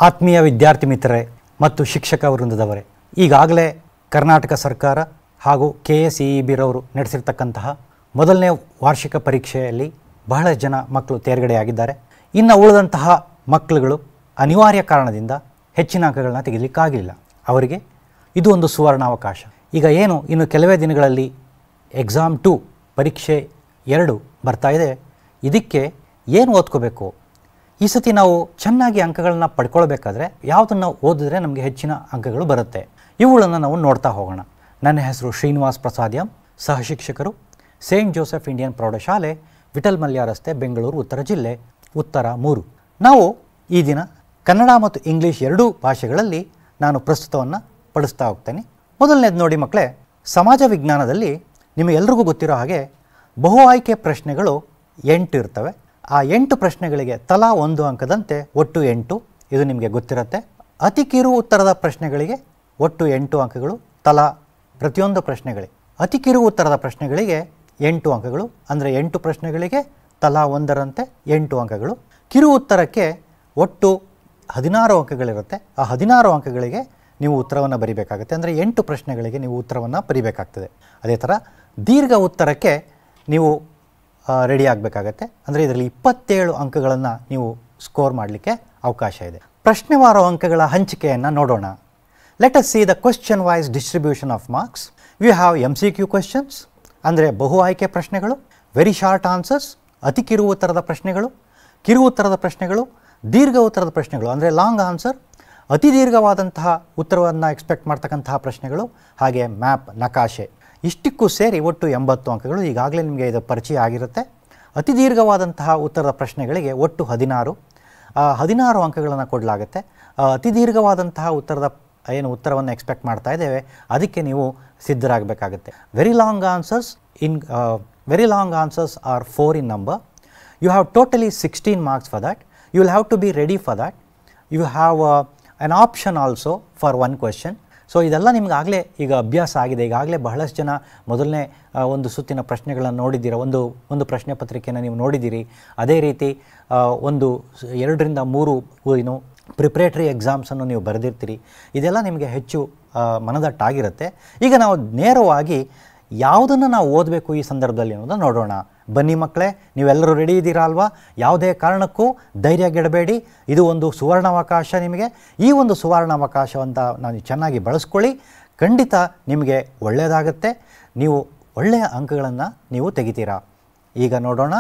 ಆತ್ಮೀಯ ವಿದ್ಯಾರ್ಥಿ ಮಿತ್ರರೇ ಮತ್ತು ಶಿಕ್ಷಕ ವೃಂದದವರೇ, ಈಗಾಗಲೇ ಕರ್ನಾಟಕ ಸರ್ಕಾರ ಹಾಗೂ KSEEB ರವರು ನಡೆಸಿರ್ತಕ್ಕಂತಹ ಮೊದಲನೇ ವಾರ್ಷಿಕ ಪರೀಕ್ಷೆಯಲ್ಲಿ ಬಹಳ ಜನ ಮಕ್ಕಳು ತೇರ್ಗಡೆಯಾಗಿದ್ದಾರೆ. ಇನ್ನು ಉಳಿದಂತಹ ಮಕ್ಕಳುಗಳು ಅನಿವಾರ್ಯ ಕಾರಣದಿಂದ ಹೆಚ್ಚಿನ ಅಂಕಗಳನ್ನ ತೆಗೆಯಲಿಕ್ಕಾಗಲಿಲ್ಲ. ಅವರಿಗೆ ಇದು ಒಂದು ಸುವರ್ಣಾವಕಾಶ. ಈಗ ಏನು ಇನ್ನು ಕೆಲವೇ ದಿನಗಳಲ್ಲಿ ಎಕ್ಸಾಮ್ 2 ಪರೀಕ್ಷೆ 2 ಬರ್ತಾ ಇದೆ. ಇದಕ್ಕೆ ಏನು ಓದ್ಕೋಬೇಕು? ಈ ಸತಿ ನಾವು ಚೆನ್ನಾಗಿ ಅಂಕಗಳನ್ನ ಪಡ್ಕೊಳ್ಬೇಕಾದ್ರೆ ಯಾವುದನ್ನು ಓದಿದ್ರೆ ನಮಗೆ ಹೆಚ್ಚಿನ ಅಂಕಗಳು ಬರುತ್ತೆ, ಇವುಗಳನ್ನು ನಾವು ನೋಡ್ತಾ ಹೋಗೋಣ. ನನ್ನ ಹೆಸರು ಶ್ರೀನಿವಾಸ್ ಪ್ರಸಾದ್ ಎಂ, ಸಹ ಶಿಕ್ಷಕರು, ಸೇಂಟ್ ಜೋಸೆಫ್ ಇಂಡಿಯನ್ ಪ್ರೌಢಶಾಲೆ, ವಿಠಲ್ ಮಲ್ಯ ರಸ್ತೆ, ಬೆಂಗಳೂರು, ಉತ್ತರ ಜಿಲ್ಲೆ, ಉತ್ತರ 3. ನಾವು ಈ ದಿನ ಕನ್ನಡ ಮತ್ತು ಇಂಗ್ಲೀಷ್ ಎರಡೂ ಭಾಷೆಗಳಲ್ಲಿ ನಾನು ಪ್ರಸ್ತುತವನ್ನು ಪಡಿಸ್ತಾ ಹೋಗ್ತೇನೆ. ಮೊದಲನೇದು ನೋಡಿ ಮಕ್ಕಳೇ, ಸಮಾಜ ವಿಜ್ಞಾನದಲ್ಲಿ ನಿಮಗೆಲ್ರಿಗೂ ಗೊತ್ತಿರೋ ಹಾಗೆ ಬಹು ಆಯ್ಕೆ ಪ್ರಶ್ನೆಗಳು 8 ಇರ್ತವೆ. ಆ 8 ಪ್ರಶ್ನೆಗಳಿಗೆ ತಲಾ 1 ಅಂಕದಂತೆ ಒಟ್ಟು 8. ಇದು ನಿಮಗೆ ಗೊತ್ತಿರುತ್ತೆ. ಅತಿ ಕಿರು ಉತ್ತರದ ಪ್ರಶ್ನೆಗಳಿಗೆ ಒಟ್ಟು 8 ಅಂಕಗಳು ತಲಾ ಪ್ರತಿಯೊಂದು ಪ್ರಶ್ನೆಗಳಿಗೆ. ಅತಿ ಕಿರು ಉತ್ತರದ ಪ್ರಶ್ನೆಗಳಿಗೆ 8 ಅಂಕಗಳು, ಅಂದರೆ 8 ಪ್ರಶ್ನೆಗಳಿಗೆ ತಲಾ 1ರಂತೆ 8 ಅಂಕಗಳು. ಕಿರು ಉತ್ತರಕ್ಕೆ ಒಟ್ಟು 16 ಅಂಕಗಳಿರುತ್ತೆ. ಆ 16 ಅಂಕಗಳಿಗೆ ನೀವು ಉತ್ತರವನ್ನು ಬರೀಬೇಕಾಗುತ್ತೆ, ಅಂದರೆ 8 ಪ್ರಶ್ನೆಗಳಿಗೆ ನೀವು ಉತ್ತರವನ್ನು ಬರೀಬೇಕಾಗ್ತದೆ. ಅದೇ ಥರ ದೀರ್ಘ ಉತ್ತರಕ್ಕೆ ನೀವು ರೆಡಿ ಆಗಬೇಕಾಗತ್ತೆ, ಅಂದರೆ ಇದರಲ್ಲಿ 27 ಅಂಕಗಳನ್ನು ನೀವು ಸ್ಕೋರ್ ಮಾಡಲಿಕ್ಕೆ ಅವಕಾಶ ಇದೆ. ಪ್ರಶ್ನೆವಾರ ಅಂಕಗಳ ಹಂಚಿಕೆಯನ್ನು ನೋಡೋಣ. Let us see the question wise distribution of marks. We have MCQ questions, ಅಂದರೆ ಬಹು ಆಯ್ಕೆ ಪ್ರಶ್ನೆಗಳು, ವೆರಿ ಶಾರ್ಟ್ ಆನ್ಸರ್ಸ್, ಅತಿ ಕಿರು ಉತ್ತರದ ಪ್ರಶ್ನೆಗಳು, ಕಿರು ಉತ್ತರದ ಪ್ರಶ್ನೆಗಳು, ದೀರ್ಘ ಉತ್ತರದ ಪ್ರಶ್ನೆಗಳು ಅಂದರೆ ಲಾಂಗ್ ಆನ್ಸರ್, ಅತಿ ದೀರ್ಘವಾದಂತಹ ಉತ್ತರವನ್ನು ಎಕ್ಸ್ಪೆಕ್ಟ್ ಮಾಡ್ತಕ್ಕಂತಹ ಪ್ರಶ್ನೆಗಳು, ಹಾಗೆ ಮ್ಯಾಪ್ ನಕಾಶೆ. ಇಷ್ಟಕ್ಕೂ ಸೇರಿ ಒಟ್ಟು 80 ಅಂಕಗಳು. ಈಗಾಗಲೇ ನಿಮಗೆ ಇದು ಪರಿಚಯ ಆಗಿರುತ್ತೆ. ಅತಿ ದೀರ್ಘವಾದಂತಹ ಉತ್ತರದ ಪ್ರಶ್ನೆಗಳಿಗೆ ಒಟ್ಟು 16 ಅಂಕಗಳನ್ನು ಕೊಡಲಾಗುತ್ತೆ. ಅತಿ ದೀರ್ಘವಾದಂತಹ ಉತ್ತರವನ್ನು ಎಕ್ಸ್ಪೆಕ್ಟ್ ಮಾಡ್ತಾ ಇದ್ದೇವೆ, ಅದಕ್ಕೆ ನೀವು ಸಿದ್ಧರಾಗಬೇಕಾಗುತ್ತೆ. Very long answers are 4 in number. You have totally 16 marks for that. You will have to be ready for that. You have an option also for one question. So ಇದೆಲ್ಲ ನಿಮಗಾಗಲೇ ಈಗ ಅಭ್ಯಾಸ ಆಗಿದೆ. ಈಗಾಗಲೇ ಬಹಳಷ್ಟು ಜನ ಮೊದಲನೇ ಒಂದು ಸುತ್ತಿನ ಪ್ರಶ್ನೆಗಳನ್ನು ನೋಡಿದ್ದೀರ, ಒಂದು ಪ್ರಶ್ನೆ ಪತ್ರಿಕೆಯನ್ನು ನೀವು ನೋಡಿದ್ದೀರಿ. ಅದೇ ರೀತಿ 2 ರಿಂದ 3 ಪ್ರಿಪ್ರೇಟರಿ ಎಕ್ಸಾಮ್ಸನ್ನು ನೀವು ಬರೆದಿರ್ತೀರಿ. ಇದೆಲ್ಲ ನಿಮಗೆ ಹೆಚ್ಚು ಮನದಟ್ಟಾಗಿರುತ್ತೆ. ಈಗ ನಾವು ನೇರವಾಗಿ ಯಾವುದನ್ನು ನಾವು ಓದಬೇಕು ಈ ಸಂದರ್ಭದಲ್ಲಿ ಅನ್ನೋದನ್ನು ನೋಡೋಣ. ಬನ್ನಿ ಮಕ್ಕಳೇ, ನೀವೆಲ್ಲರೂ ರೆಡಿ ಇದ್ದೀರಾ ಅಲ್ವಾ? ಯಾವುದೇ ಕಾರಣಕ್ಕೂ ಧೈರ್ಯಗೆಡಬೇಡಿ. ಇದು ಒಂದು ಸುವರ್ಣಾವಕಾಶ ನಿಮಗೆ. ಈ ಒಂದು ಸುವರ್ಣಾವಕಾಶವನ್ನು ನಾನು ಚೆನ್ನಾಗಿ ಬಳಸ್ಕೊಳ್ಳಿ. ಖಂಡಿತ ನಿಮಗೆ ಒಳ್ಳೆಯದಾಗುತ್ತೆ. ನೀವು ಒಳ್ಳೆಯ ಅಂಕಗಳನ್ನು ನೀವು ತೆಗಿತೀರಾ. ಈಗ ನೋಡೋಣ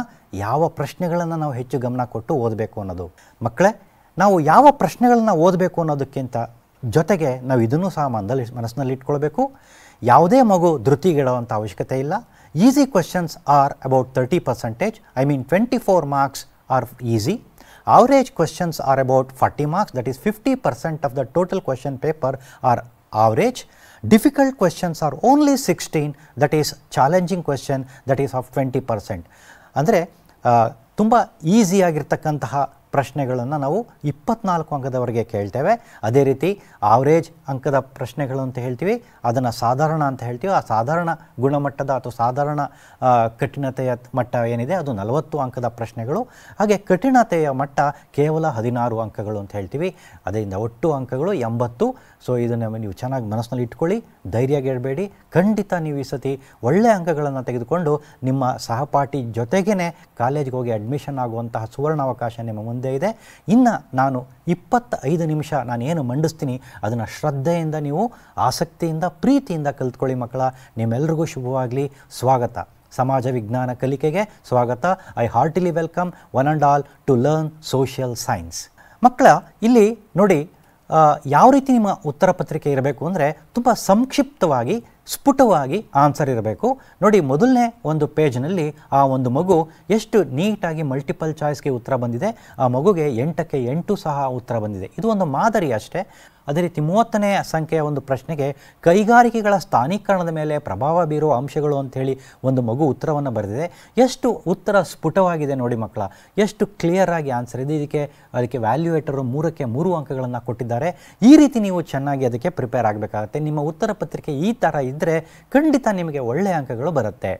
ಯಾವ ಪ್ರಶ್ನೆಗಳನ್ನು ನಾವು ಹೆಚ್ಚು ಗಮನ ಕೊಟ್ಟು ಓದಬೇಕು ಅನ್ನೋದು. ಮಕ್ಕಳೇ, ನಾವು ಯಾವ ಪ್ರಶ್ನೆಗಳನ್ನು ಓದಬೇಕು ಅನ್ನೋದಕ್ಕಿಂತ ಜೊತೆಗೆ ನಾವು ಇದನ್ನು ಸಹ ಮನಸ್ಸಿನಲ್ಲಿ ಇಟ್ಕೊಳ್ಬೇಕು. ಯಾವುದೇ ಮಗು ಧೃತಿಗೆಡುವಂಥ ಅವಶ್ಯಕತೆ ಇಲ್ಲ. Easy questions are about 30%. I mean 24 marks are easy. Average questions are about 40 marks. That is 50% of the total question paper are average. Difficult questions are only 16. That is challenging question, that is of 20%. ಅಂದರೆ ತುಂಬ ಈಸಿಯಾಗಿರ್ತಕ್ಕಂತಹ ಪ್ರಶ್ನೆಗಳನ್ನು ನಾವು 24 ಅಂಕದವರೆಗೆ ಕೇಳ್ತೇವೆ. ಅದೇ ರೀತಿ average ಅಂಕದ ಪ್ರಶ್ನೆಗಳು ಅಂತ ಹೇಳ್ತೀವಿ, ಅದನ್ನು ಸಾಧಾರಣ ಅಂತ ಹೇಳ್ತೀವಿ. ಆ ಸಾಧಾರಣ ಗುಣಮಟ್ಟದ ಅಥವಾ ಸಾಧಾರಣ ಕಠಿಣತೆಯ ಮಟ್ಟ ಏನಿದೆ ಅದು 40 ಅಂಕದ ಪ್ರಶ್ನೆಗಳು. ಹಾಗೆ ಕಠಿಣತೆಯ ಮಟ್ಟ ಕೇವಲ 16 ಅಂಕಗಳು ಅಂತ ಹೇಳ್ತೀವಿ. ಅದರಿಂದ ಒಟ್ಟು ಅಂಕಗಳು 80. ಸೊ ಇದನ್ನು ನೀವು ಚೆನ್ನಾಗಿ ಮನಸ್ಸಿನಲ್ಲಿ ಇಟ್ಕೊಳ್ಳಿ, ಧೈರ್ಯಗೆಡಬೇಡಿ. ಖಂಡಿತ ನೀವು ಈ ಸತಿ ಒಳ್ಳೆಯ ಅಂಕಗಳನ್ನು ತೆಗೆದುಕೊಂಡು ನಿಮ್ಮ ಸಹಪಾಠಿ ಜೊತೆಗೇ ಕಾಲೇಜಿಗೆ ಹೋಗಿ ಅಡ್ಮಿಷನ್ ಆಗುವಂತಹ ಸುವರ್ಣಾವಕಾಶ ನಿಮ್ಮ ಮುಂದೆ ಇದೆ. ಇನ್ನು ನಾನು 25 ನಿಮಿಷ ನಾನೇನು ಮಂಡಿಸ್ತೀನಿ ಅದನ್ನು ಶ್ರದ್ಧೆಯಿಂದ ನೀವು ಆಸಕ್ತಿಯಿಂದ ಪ್ರೀತಿಯಿಂದ ಕಲಿತ್ಕೊಳ್ಳಿ ಮಕ್ಕಳ. ನಿಮ್ಮೆಲ್ಲರಿಗೂ ಶುಭವಾಗಲಿ. ಸ್ವಾಗತ ಸಮಾಜ ವಿಜ್ಞಾನ ಕಲಿಕೆಗೆ ಸ್ವಾಗತ. I heartily welcome one and all to learn social science. ಮಕ್ಕಳ, ಇಲ್ಲಿ ನೋಡಿ ಯಾವ ರೀತಿ ನಿಮ್ಮ ಉತ್ತರ ಪತ್ರಿಕೆ ಇರಬೇಕು ಅಂದರೆ ತುಂಬ ಸಂಕ್ಷಿಪ್ತವಾಗಿ ಸ್ಫುಟವಾಗಿ ಆನ್ಸರ್ ಇರಬೇಕು. ನೋಡಿ, ಮೊದಲನೇ ಒಂದು ಪೇಜ್ನಲ್ಲಿ ಆ ಒಂದು ಮಗು ಎಷ್ಟು ನೀಟಾಗಿ ಮಲ್ಟಿಪಲ್ ಚಾಯ್ಸ್ಗೆ ಉತ್ತರ ಬಂದಿದೆ. ಆ ಮಗುಗೆ 8ಕ್ಕೆ 8 ಸಹ ಉತ್ತರ ಬಂದಿದೆ. ಇದು ಒಂದು ಮಾದರಿ ಅಷ್ಟೇ. ಅದೇ ರೀತಿ 30ನೇ ಸಂಖ್ಯೆಯ ಒಂದು ಪ್ರಶ್ನೆಗೆ ಕೈಗಾರಿಕೆಗಳ ಸ್ಥಾನೀಕರಣದ ಮೇಲೆ ಪ್ರಭಾವ ಬೀರುವ ಅಂಶಗಳು ಅಂಥೇಳಿ ಒಂದು ಮಗು ಉತ್ತರವನ್ನು ಬರೆದಿದೆ. ಎಷ್ಟು ಉತ್ತರ ಸ್ಫುಟವಾಗಿದೆ ನೋಡಿ ಮಕ್ಕಳ, ಎಷ್ಟು ಕ್ಲಿಯರ್ ಆಗಿ ಆನ್ಸರ್ ಇದೆ. ಅದಕ್ಕೆ ವ್ಯಾಲ್ಯೂಯೇಟರು 3ಕ್ಕೆ 3 ಅಂಕಗಳನ್ನು ಕೊಟ್ಟಿದ್ದಾರೆ. ಈ ರೀತಿ ನೀವು ಚೆನ್ನಾಗಿ ಅದಕ್ಕೆ ಪ್ರಿಪೇರ್ ಆಗಬೇಕಾಗತ್ತೆ. ನಿಮ್ಮ ಉತ್ತರ ಪತ್ರಿಕೆ ಈ ಥರ ಇದ್ದರೆ ಖಂಡಿತ ನಿಮಗೆ ಒಳ್ಳೆಯ ಅಂಕಗಳು ಬರುತ್ತೆ.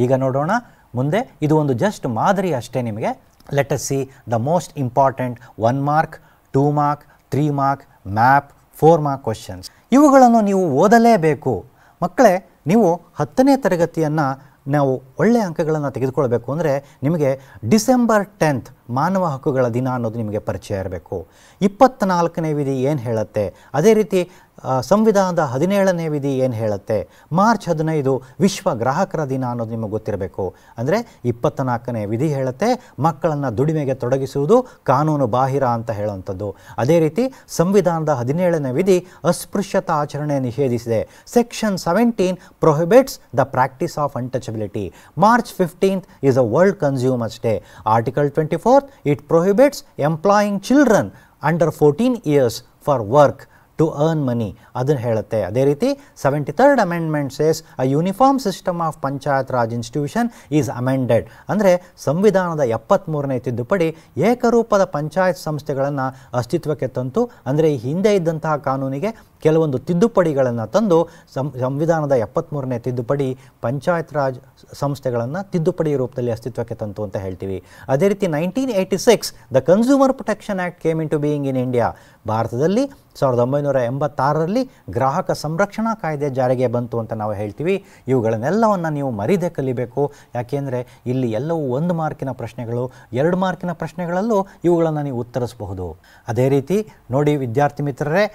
ಈಗ ನೋಡೋಣ ಮುಂದೆ. ಇದು ಒಂದು ಜಸ್ಟ್ ಮಾದರಿ ಅಷ್ಟೇ ನಿಮಗೆ. Let us see the most important 1 mark, 2 mark, 3 mark, map 4 mark questions. ಇವುಗಳನ್ನು ನೀವು ಓದಲೇಬೇಕು. ಮಕ್ಕಳೇ, ನೀವು 10ನೇ ತರಗತಿಯನ್ನು ನಾವು ಒಳ್ಳೆಯ ಅಂಕಗಳನ್ನು ತೆಗೆದುಕೊಳ್ಬೇಕು ಅಂದರೆ ನಿಮಗೆ ಡಿಸೆಂಬರ್ 10th ಮಾನವ ಹಕ್ಕುಗಳ ದಿನ ಅನ್ನೋದು ನಿಮಗೆ ಪರಿಚಯ ಇರಬೇಕು. 24ನೇ ವಿಧಿ ಏನು ಹೇಳುತ್ತೆ, ಅದೇ ರೀತಿ ಸಂವಿಧಾನದ 17ನೇ ವಿಧಿ ಏನು ಹೇಳುತ್ತೆ, ಮಾರ್ಚ್ 15 ವಿಶ್ವ ಗ್ರಾಹಕರ ದಿನ ಅನ್ನೋದು ನಿಮಗೆ ಗೊತ್ತಿರಬೇಕು. ಅಂದರೆ 24ನೇ ವಿಧಿ ಹೇಳುತ್ತೆ ಮಕ್ಕಳನ್ನು ದುಡಿಮೆಗೆ ತೊಡಗಿಸುವುದು ಕಾನೂನು ಬಾಹಿರ ಅಂತ ಹೇಳುವಂಥದ್ದು. ಅದೇ ರೀತಿ ಸಂವಿಧಾನದ 17ನೇ ವಿಧಿ ಅಸ್ಪೃಶ್ಯತಾ ಆಚರಣೆ ನಿಷೇಧಿಸಿದೆ. Section 17 prohibits the practice of untouchability. March 15th is a world consumers day. Article 24 it prohibits employing children under 14 years for work to earn money. ಅದನ್ನು ಹೇಳುತ್ತೆ. ಅದೇ ರೀತಿ 73rd amendment says a uniform system of panchayat raj institution is amended. ಅಂದರೆ ಸಂವಿಧಾನದ 73ನೇ ತಿದ್ದುಪಡಿ ಏಕರೂಪದ ಪಂಚಾಯತ್ ಸಂಸ್ಥೆಗಳನ್ನು ಅಸ್ತಿತ್ವಕ್ಕೆ ತಂತು. ಅಂದರೆ ಈ ಹಿಂದೆ ಇದ್ದಂತಹ ಕಾನೂನಿಗೆ ಕೆಲವೊಂದು ತಿದ್ದುಪಡಿಗಳನ್ನು ತಂದು ಸಂವಿಧಾನದ 73ನೇ ತಿದ್ದುಪಡಿ ಪಂಚಾಯತ್ ರಾಜ್ ಸಂಸ್ಥೆಗಳನ್ನು ತಿದ್ದುಪಡಿ ರೂಪದಲ್ಲಿ ಅಸ್ತಿತ್ವಕ್ಕೆ ತಂತು ಅಂತ ಹೇಳ್ತೀವಿ. ಅದೇ ರೀತಿ 1986 the consumer protection act came into being in India. ಭಾರತದಲ್ಲಿ 1986ರಲ್ಲಿ ಗ್ರಾಹಕ ಸಂರಕ್ಷಣಾ ಕಾಯ್ದೆ ಜಾರಿಗೆ ಬಂತು ಅಂತ ನಾವು ಹೇಳ್ತೀವಿ. ಇವುಗಳನ್ನೆಲ್ಲವನ್ನು ನೀವು ಮರಿದೇ ಕಲಿಬೇಕು. ಯಾಕೆಂದರೆ ಇಲ್ಲಿ ಎಲ್ಲವೂ 1 ಮಾರ್ಕಿನ ಪ್ರಶ್ನೆಗಳು, 2 ಮಾರ್ಕಿನ ಪ್ರಶ್ನೆಗಳಲ್ಲೂ ಇವುಗಳನ್ನು ನೀವು ಉತ್ತರಿಸಬಹುದು. ಅದೇ ರೀತಿ ನೋಡಿ ವಿದ್ಯಾರ್ಥಿ ಮಿತ್ರರೇ,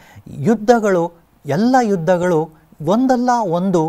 ಎಲ್ಲ ಯುದ್ಧಗಳು ಒಂದಲ್ಲ ಒಂದು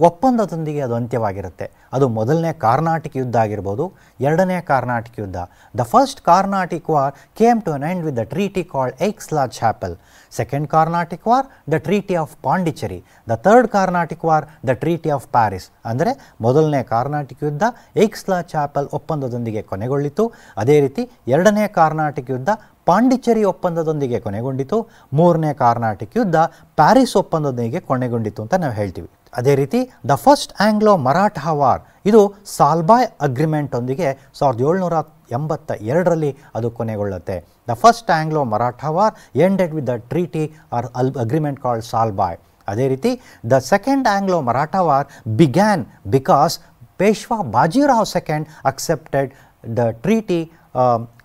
ಒಪ್ಪಂದದೊಂದಿಗೆ ಅದು ಅಂತ್ಯವಾಗಿರುತ್ತೆ. ಅದು ಮೊದಲನೇ ಕಾರ್ನಾಟಿಕ್ ಯುದ್ಧ ಆಗಿರ್ಬೋದು, ಎರಡನೇ ಕಾರ್ನಾಟಿಕ್ ಯುದ್ಧ. The first Carnatic war came to an end with the treaty called Aix la Chapelle. Second Carnatic war the treaty of Pondicherry. The third Carnatic war the treaty of Paris. ಅಂದರೆ ಮೊದಲನೇ ಕಾರ್ನಾಟಿಕ್ ಯುದ್ಧ ಏಕ್ಸ್ಲಾ-ಚಾಪೆಲ್ ಒಪ್ಪಂದದೊಂದಿಗೆ ಕೊನೆಗೊಳ್ಳಿತು. ಅದೇ ರೀತಿ ಎರಡನೇ ಕಾರ್ನಾಟಿಕ್ ಯುದ್ಧ ಪಾಂಡಿಚೆರಿ ಒಪ್ಪಂದದೊಂದಿಗೆ ಕೊನೆಗೊಂಡಿತು. ಮೂರನೇ ಕಾರ್ನಾಟಿಕ್ ಯುದ್ಧ ಪ್ಯಾರಿಸ್ ಒಪ್ಪಂದದೊಂದಿಗೆ ಕೊನೆಗೊಂಡಿತು ಅಂತ ನಾವು ಹೇಳ್ತೀವಿ. ಅದೇ ರೀತಿ the first Anglo Maratha war, ಇದು ಸಾಲ್ಬಾಯ್ ಅಗ್ರಿಮೆಂಟ್ ಒಂದಿಗೆ 1782ರಲ್ಲಿ ಅದು ಕೊನೆಗೊಳ್ಳುತ್ತೆ. The first Anglo Maratha war ended with the treaty or agreement called Salbai. ಅದೇ ರೀತಿ the second Anglo Maratha war began because Peshwa Bajirao second accepted the treaty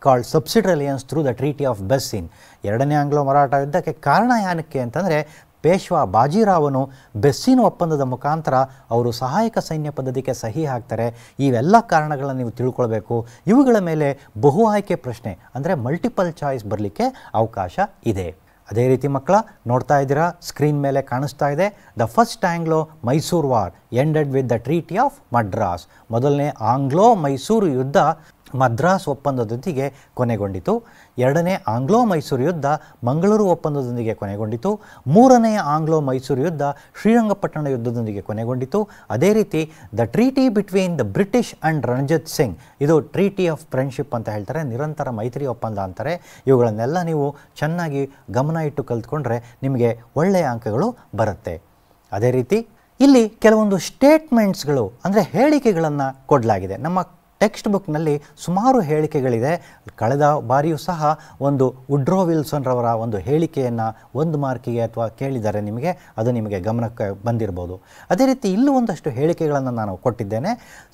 called subsidiary alliance through the treaty of Bassein. ಎರಡನೇ Anglo Maratha ಯುದ್ಧಕ್ಕೆ ಕಾರಣ ಏನಕ್ಕೆ ಅಂತಂದರೆ ಪೇಶ್ವಾ ಬಾಜಿರಾವನು ಬೆಸ್ಸಿನ್ ಒಪ್ಪಂದದ ಮುಖಾಂತರ ಅವರು ಸಹಾಯಕ ಸೈನ್ಯ ಪದ್ಧತಿಗೆ ಸಹಿ ಹಾಕ್ತಾರೆ. ಇವೆಲ್ಲ ಕಾರಣಗಳನ್ನು ನೀವು ತಿಳ್ಕೊಳ್ಬೇಕು. ಇವುಗಳ ಮೇಲೆ ಬಹು ಆಯ್ಕೆ ಪ್ರಶ್ನೆ ಅಂದರೆ ಮಲ್ಟಿಪಲ್ ಚಾಯ್ಸ್ ಬರಲಿಕ್ಕೆ ಅವಕಾಶ ಇದೆ. ಅದೇ ರೀತಿ ಮಕ್ಕಳ ನೋಡ್ತಾ ಇದ್ದೀರಾ, ಸ್ಕ್ರೀನ್ ಮೇಲೆ ಕಾಣಿಸ್ತಾ ಇದೆ. The first Anglo Mysuru war ended with the treaty of Madras. ಮೊದಲನೇ ಆಂಗ್ಲೋ ಮೈಸೂರು ಯುದ್ಧ ಮದ್ರಾಸ್ ಒಪ್ಪಂದದೊಂದಿಗೆ ಕೊನೆಗೊಂಡಿತು. ಎರಡನೇ ಆಂಗ್ಲೋ ಮೈಸೂರು ಯುದ್ಧ ಮಂಗಳೂರು ಒಪ್ಪಂದದೊಂದಿಗೆ ಕೊನೆಗೊಂಡಿತು. ಮೂರನೆಯ ಆಂಗ್ಲೋ ಮೈಸೂರು ಯುದ್ಧ ಶ್ರೀರಂಗಪಟ್ಟಣ ಯುದ್ಧದೊಂದಿಗೆ ಕೊನೆಗೊಂಡಿತು. ಅದೇ ರೀತಿ the treaty between the British and Ranjit Singh, ಇದು ಟ್ರೀಟಿ ಆಫ್ ಫ್ರೆಂಡ್ಶಿಪ್ ಅಂತ ಹೇಳ್ತಾರೆ, ನಿರಂತರ ಮೈತ್ರಿ ಒಪ್ಪಂದ ಅಂತಾರೆ. ಇವುಗಳನ್ನೆಲ್ಲ ನೀವು ಚೆನ್ನಾಗಿ ಗಮನ ಇಟ್ಟು ಕಲ್ತ್ಕೊಂಡ್ರೆ ನಿಮಗೆ ಒಳ್ಳೆಯ ಅಂಕಗಳು ಬರುತ್ತೆ. ಅದೇ ರೀತಿ ಇಲ್ಲಿ ಕೆಲವೊಂದು ಸ್ಟೇಟ್ಮೆಂಟ್ಸ್ಗಳು ಅಂದರೆ ಹೇಳಿಕೆಗಳನ್ನು ಕೊಡಲಾಗಿದೆ. ನಮ್ಮ ಟೆಕ್ಸ್ಟ್ ಬುಕ್ನಲ್ಲಿ ಸುಮಾರು ಹೇಳಿಕೆಗಳಿದೆ. ಕಳೆದ ಬಾರಿಯೂ ಸಹ ಒಂದು ವುಡ್ರೋ ವಿಲ್ಸನ್ ರವರ ಒಂದು ಹೇಳಿಕೆಯನ್ನು 1 ಮಾರ್ಕಿಗೆ ಅಥವಾ ಕೇಳಿದ್ದಾರೆ ನಿಮಗೆ, ಅದು ನಿಮಗೆ ಗಮನಕ್ಕೆ ಬಂದಿರ್ಬೋದು. ಅದೇ ರೀತಿ ಇಲ್ಲೂ ಒಂದಷ್ಟು ಹೇಳಿಕೆಗಳನ್ನು ನಾನು ಕೊಟ್ಟಿದ್ದೇನೆ.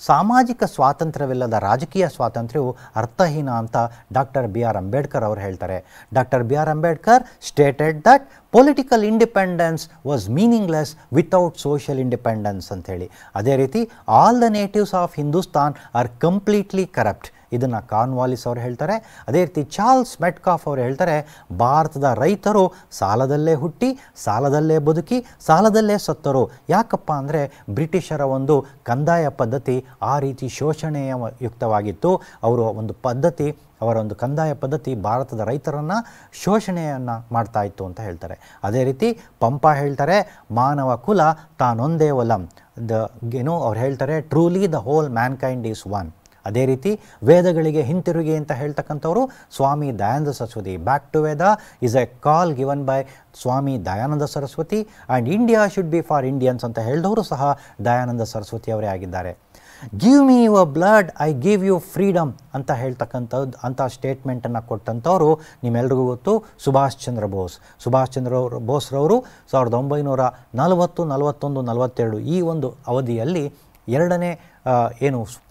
ಸಾಮಾಜಿಕ ಸ್ವಾತಂತ್ರ್ಯವಿಲ್ಲದ ರಾಜಕೀಯ ಸ್ವಾತಂತ್ರ್ಯವು ಅರ್ಥಹೀನ ಅಂತ ಡಾಕ್ಟರ್ B.R. ಅಂಬೇಡ್ಕರ್ ಅವರು ಹೇಳ್ತಾರೆ. Doctor B.R. Ambedkar stated that political independence was meaningless without social independence ಅಂಥೇಳಿ. ಅದೇ ರೀತಿ all the natives of Hindustan are completely corrupt, ಇದನ್ನು ಕಾರ್ನ್ವಾಲಿಸ್ ಅವರು ಹೇಳ್ತಾರೆ. ಅದೇ ರೀತಿ ಚಾರ್ಲ್ಸ್ ಮೆಟ್ಕಾಫ್ ಅವರು ಹೇಳ್ತಾರೆ, ಭಾರತದ ರೈತರು ಸಾಲದಲ್ಲೇ ಹುಟ್ಟಿ ಸಾಲದಲ್ಲೇ ಬದುಕಿ ಸಾಲದಲ್ಲೇ ಸತ್ತರು. ಯಾಕಪ್ಪ ಅಂದರೆ ಬ್ರಿಟಿಷರ ಒಂದು ಕಂದಾಯ ಪದ್ಧತಿ ಆ ರೀತಿ ಶೋಷಣೆಯ ಯುಕ್ತವಾಗಿತ್ತು. ಅವರ ಒಂದು ಕಂದಾಯ ಪದ್ಧತಿ ಭಾರತದ ರೈತರನ್ನು ಶೋಷಣೆಯನ್ನು ಮಾಡ್ತಾ ಇತ್ತು ಅಂತ ಹೇಳ್ತಾರೆ. ಅದೇ ರೀತಿ ಪಂಪ ಹೇಳ್ತಾರೆ, ಮಾನವ ಕುಲ ತಾನೊಂದೇ ಒಲಂ, ಅವ್ರು ಹೇಳ್ತಾರೆ truly the whole mankind is one. ಅದೇ ರೀತಿ ವೇದಗಳಿಗೆ ಹಿಂತಿರುಗಿ ಅಂತ ಹೇಳ್ತಕ್ಕಂಥವರು Swami Dayananda Saraswati. Back to Veda is a call given by Swami Dayananda Saraswati. And India should be for Indians ಅಂತ ಹೇಳಿದವರು ಸಹ ದಯಾನಂದ ಸರಸ್ವತಿ ಅವರೇ ಆಗಿದ್ದಾರೆ. Give me your blood I give you freedom ಅಂತ ಹೇಳ್ತಕ್ಕಂಥದ್ದು ಅಂಥ ಸ್ಟೇಟ್ಮೆಂಟನ್ನು ಕೊಟ್ಟಂಥವರು ನಿಮ್ಮೆಲ್ರಿಗೂ ಗೊತ್ತು, ಸುಭಾಷ್ ಚಂದ್ರ ಬೋಸ್ರವರು 1940, 41, 42 ಈ ಒಂದು ಅವಧಿಯಲ್ಲಿ ಎರಡನೇ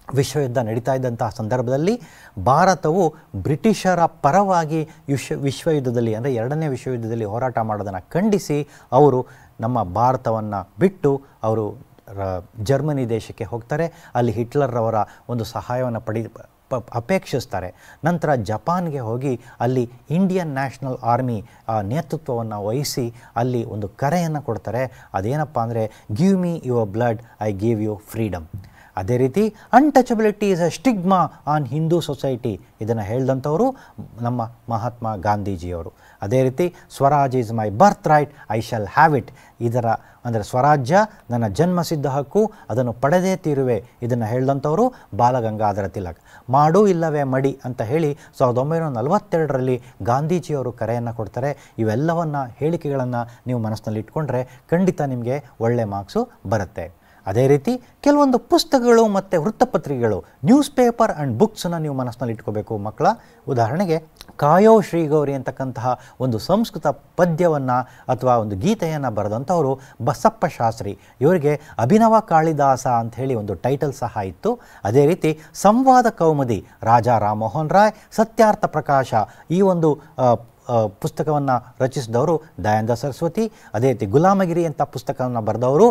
ವಿಶ್ವಯುದ್ಧ ನಡೀತಾ ಇದ್ದಂತಹ ಸಂದರ್ಭದಲ್ಲಿ ಭಾರತವು ಬ್ರಿಟಿಷರ ಪರವಾಗಿ ವಿಶ್ವಯುದ್ಧದಲ್ಲಿ ಅಂದರೆ ಎರಡನೇ ವಿಶ್ವಯುದ್ಧದಲ್ಲಿ ಹೋರಾಟ ಮಾಡೋದನ್ನು ಖಂಡಿಸಿ ಅವರು ನಮ್ಮ ಭಾರತವನ್ನು ಬಿಟ್ಟು ಅವರು ಜರ್ಮನಿ ದೇಶಕ್ಕೆ ಹೋಗ್ತಾರೆ. ಅಲ್ಲಿ ಹಿಟ್ಲರ್ರವರ ಒಂದು ಸಹಾಯವನ್ನು ಅಪೇಕ್ಷಿಸ್ತಾರೆ. ನಂತರ ಜಪಾನ್ಗೆ ಹೋಗಿ ಅಲ್ಲಿ ಇಂಡಿಯನ್ ನ್ಯಾಷನಲ್ ಆರ್ಮಿ ನೇತೃತ್ವವನ್ನು ವಹಿಸಿ ಅಲ್ಲಿ ಒಂದು ಕರೆಯನ್ನು ಕೊಡ್ತಾರೆ. ಅದೇನಪ್ಪ ಅಂದರೆ give me your blood, I give you freedom. ಅದೇ ರೀತಿ untouchability is a stigma on Hindu society, ಇದನ್ನು ಹೇಳಿದಂಥವರು ನಮ್ಮ ಮಹಾತ್ಮ ಗಾಂಧೀಜಿಯವರು. ಅದೇ ರೀತಿ Swaraj is my birthright, I shall have it, ಇದರ ಅಂದರೆ ಸ್ವರಾಜ್ಯ ನನ್ನ ಜನ್ಮಸಿದ್ಧ ಹಕ್ಕು, ಅದನ್ನು ಪಡೆದೇ ತೀರುವೆ, ಇದನ್ನು ಹೇಳಿದಂಥವರು ಬಾಲಗಂಗಾಧರ ತಿಲಕ್. ಮಾಡು ಇಲ್ಲವೇ ಮಡಿ ಅಂತ ಹೇಳಿ 1942ರಲ್ಲಿ ಗಾಂಧೀಜಿಯವರು ಕರೆಯನ್ನು ಕೊಡ್ತಾರೆ. ಇವೆಲ್ಲವನ್ನು ಹೇಳಿಕೆಗಳನ್ನು ನೀವು ಮನಸ್ಸಿನಲ್ಲಿ ಇಟ್ಕೊಂಡ್ರೆ ಖಂಡಿತ ನಿಮಗೆ ಒಳ್ಳೆ ಮಾರ್ಕ್ಸು ಬರುತ್ತೆ. ಅದೇ ರೀತಿ ಕೆಲವೊಂದು ಪುಸ್ತಕಗಳು ಮತ್ತು ವೃತ್ತಪತ್ರಿಕೆಗಳು, ನ್ಯೂಸ್ ಪೇಪರ್ ಆ್ಯಂಡ್ ಬುಕ್ಸನ್ನು ನೀವು ಮನಸ್ಸಿನಲ್ಲಿ ಇಟ್ಕೋಬೇಕು ಮಕ್ಕಳ. ಉದಾಹರಣೆಗೆ ಕಾಯೋ ಶ್ರೀಗೌರಿ ಅಂತಕ್ಕಂತಹ ಒಂದು ಸಂಸ್ಕೃತ ಪದ್ಯವನ್ನು ಅಥವಾ ಒಂದು ಗೀತೆಯನ್ನು ಬರೆದಂಥವರು ಬಸಪ್ಪ ಶಾಸ್ತ್ರಿ. ಇವರಿಗೆ ಅಭಿನವ ಕಾಳಿದಾಸ ಅಂಥೇಳಿ ಒಂದು ಟೈಟಲ್ ಸಹ ಇತ್ತು. ಅದೇ ರೀತಿ ಸಂವಾದ ಕೌಮುದಿ ರಾಜಾ ರಾಮಮೋಹನ್ ರಾಯ್, ಸತ್ಯಾರ್ಥ ಪ್ರಕಾಶ ಈ ಒಂದು ಪುಸ್ತಕವನ್ನು ರಚಿಸಿದವರು ದಯಾನಂದ ಸರಸ್ವತಿ. ಅದೇ ರೀತಿ ಗುಲಾಮಗಿರಿ ಅಂತ ಪುಸ್ತಕವನ್ನು ಬರೆದವರು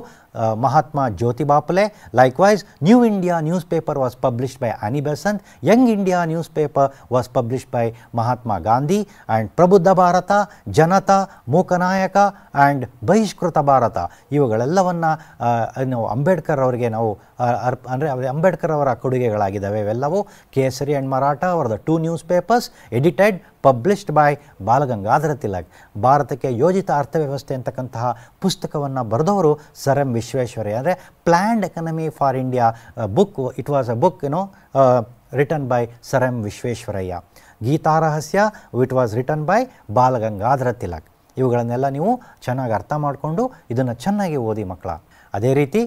Mahatma Jyotiba Phule. Likewise New India news paper was published by Annie Besant. Young India news paper was published by Mahatma Gandhi. And Prabuddha Bharat, Janata, Mooknayak and Bahishkrut Bharat ಇವುಗಳೆಲ್ಲವನ್ನು ನಾವು ಅಂಬೇಡ್ಕರ್ ಅವರಿಗೆ ನಾವು ಅಂದರೆ ಅಂಬೇಡ್ಕರ್ ಅವರ ಕೊಡುಗೆಗಳಾಗಿದ್ದಾವೆ ಇವೆಲ್ಲವೂ. ಕೇಸರಿ ಆ್ಯಂಡ್ ಮರಾಠ ಅವರದ 2 news papers edited published by Balagangadhar Tilak. ಭಾರತಕ್ಕೆ ಯೋಜಿತ ಅರ್ಥವ್ಯವಸ್ಥೆ ಅಂತಕ್ಕಂತಹ ಪುಸ್ತಕವನ್ನು ಬರೆದವರು ಸರ್ ಎಂ ವಿಶ್ವೇಶ್ವರಯ್ಯ. ಅಂದರೆ planned economy for India book, it was a book written by sir M Visvesvaraya. Gitarahasya, it was written by Balagangadhar Tilak. ಇವುಗಳನ್ನೆಲ್ಲ ನೀವು ಚೆನ್ನಾಗಿ ಅರ್ಥ ಮಾಡಿಕೊಂಡು ಇದನ್ನು ಚೆನ್ನಾಗಿ ಓದಿ ಮಕ್ಕಳ. ಅದೇ ರೀತಿ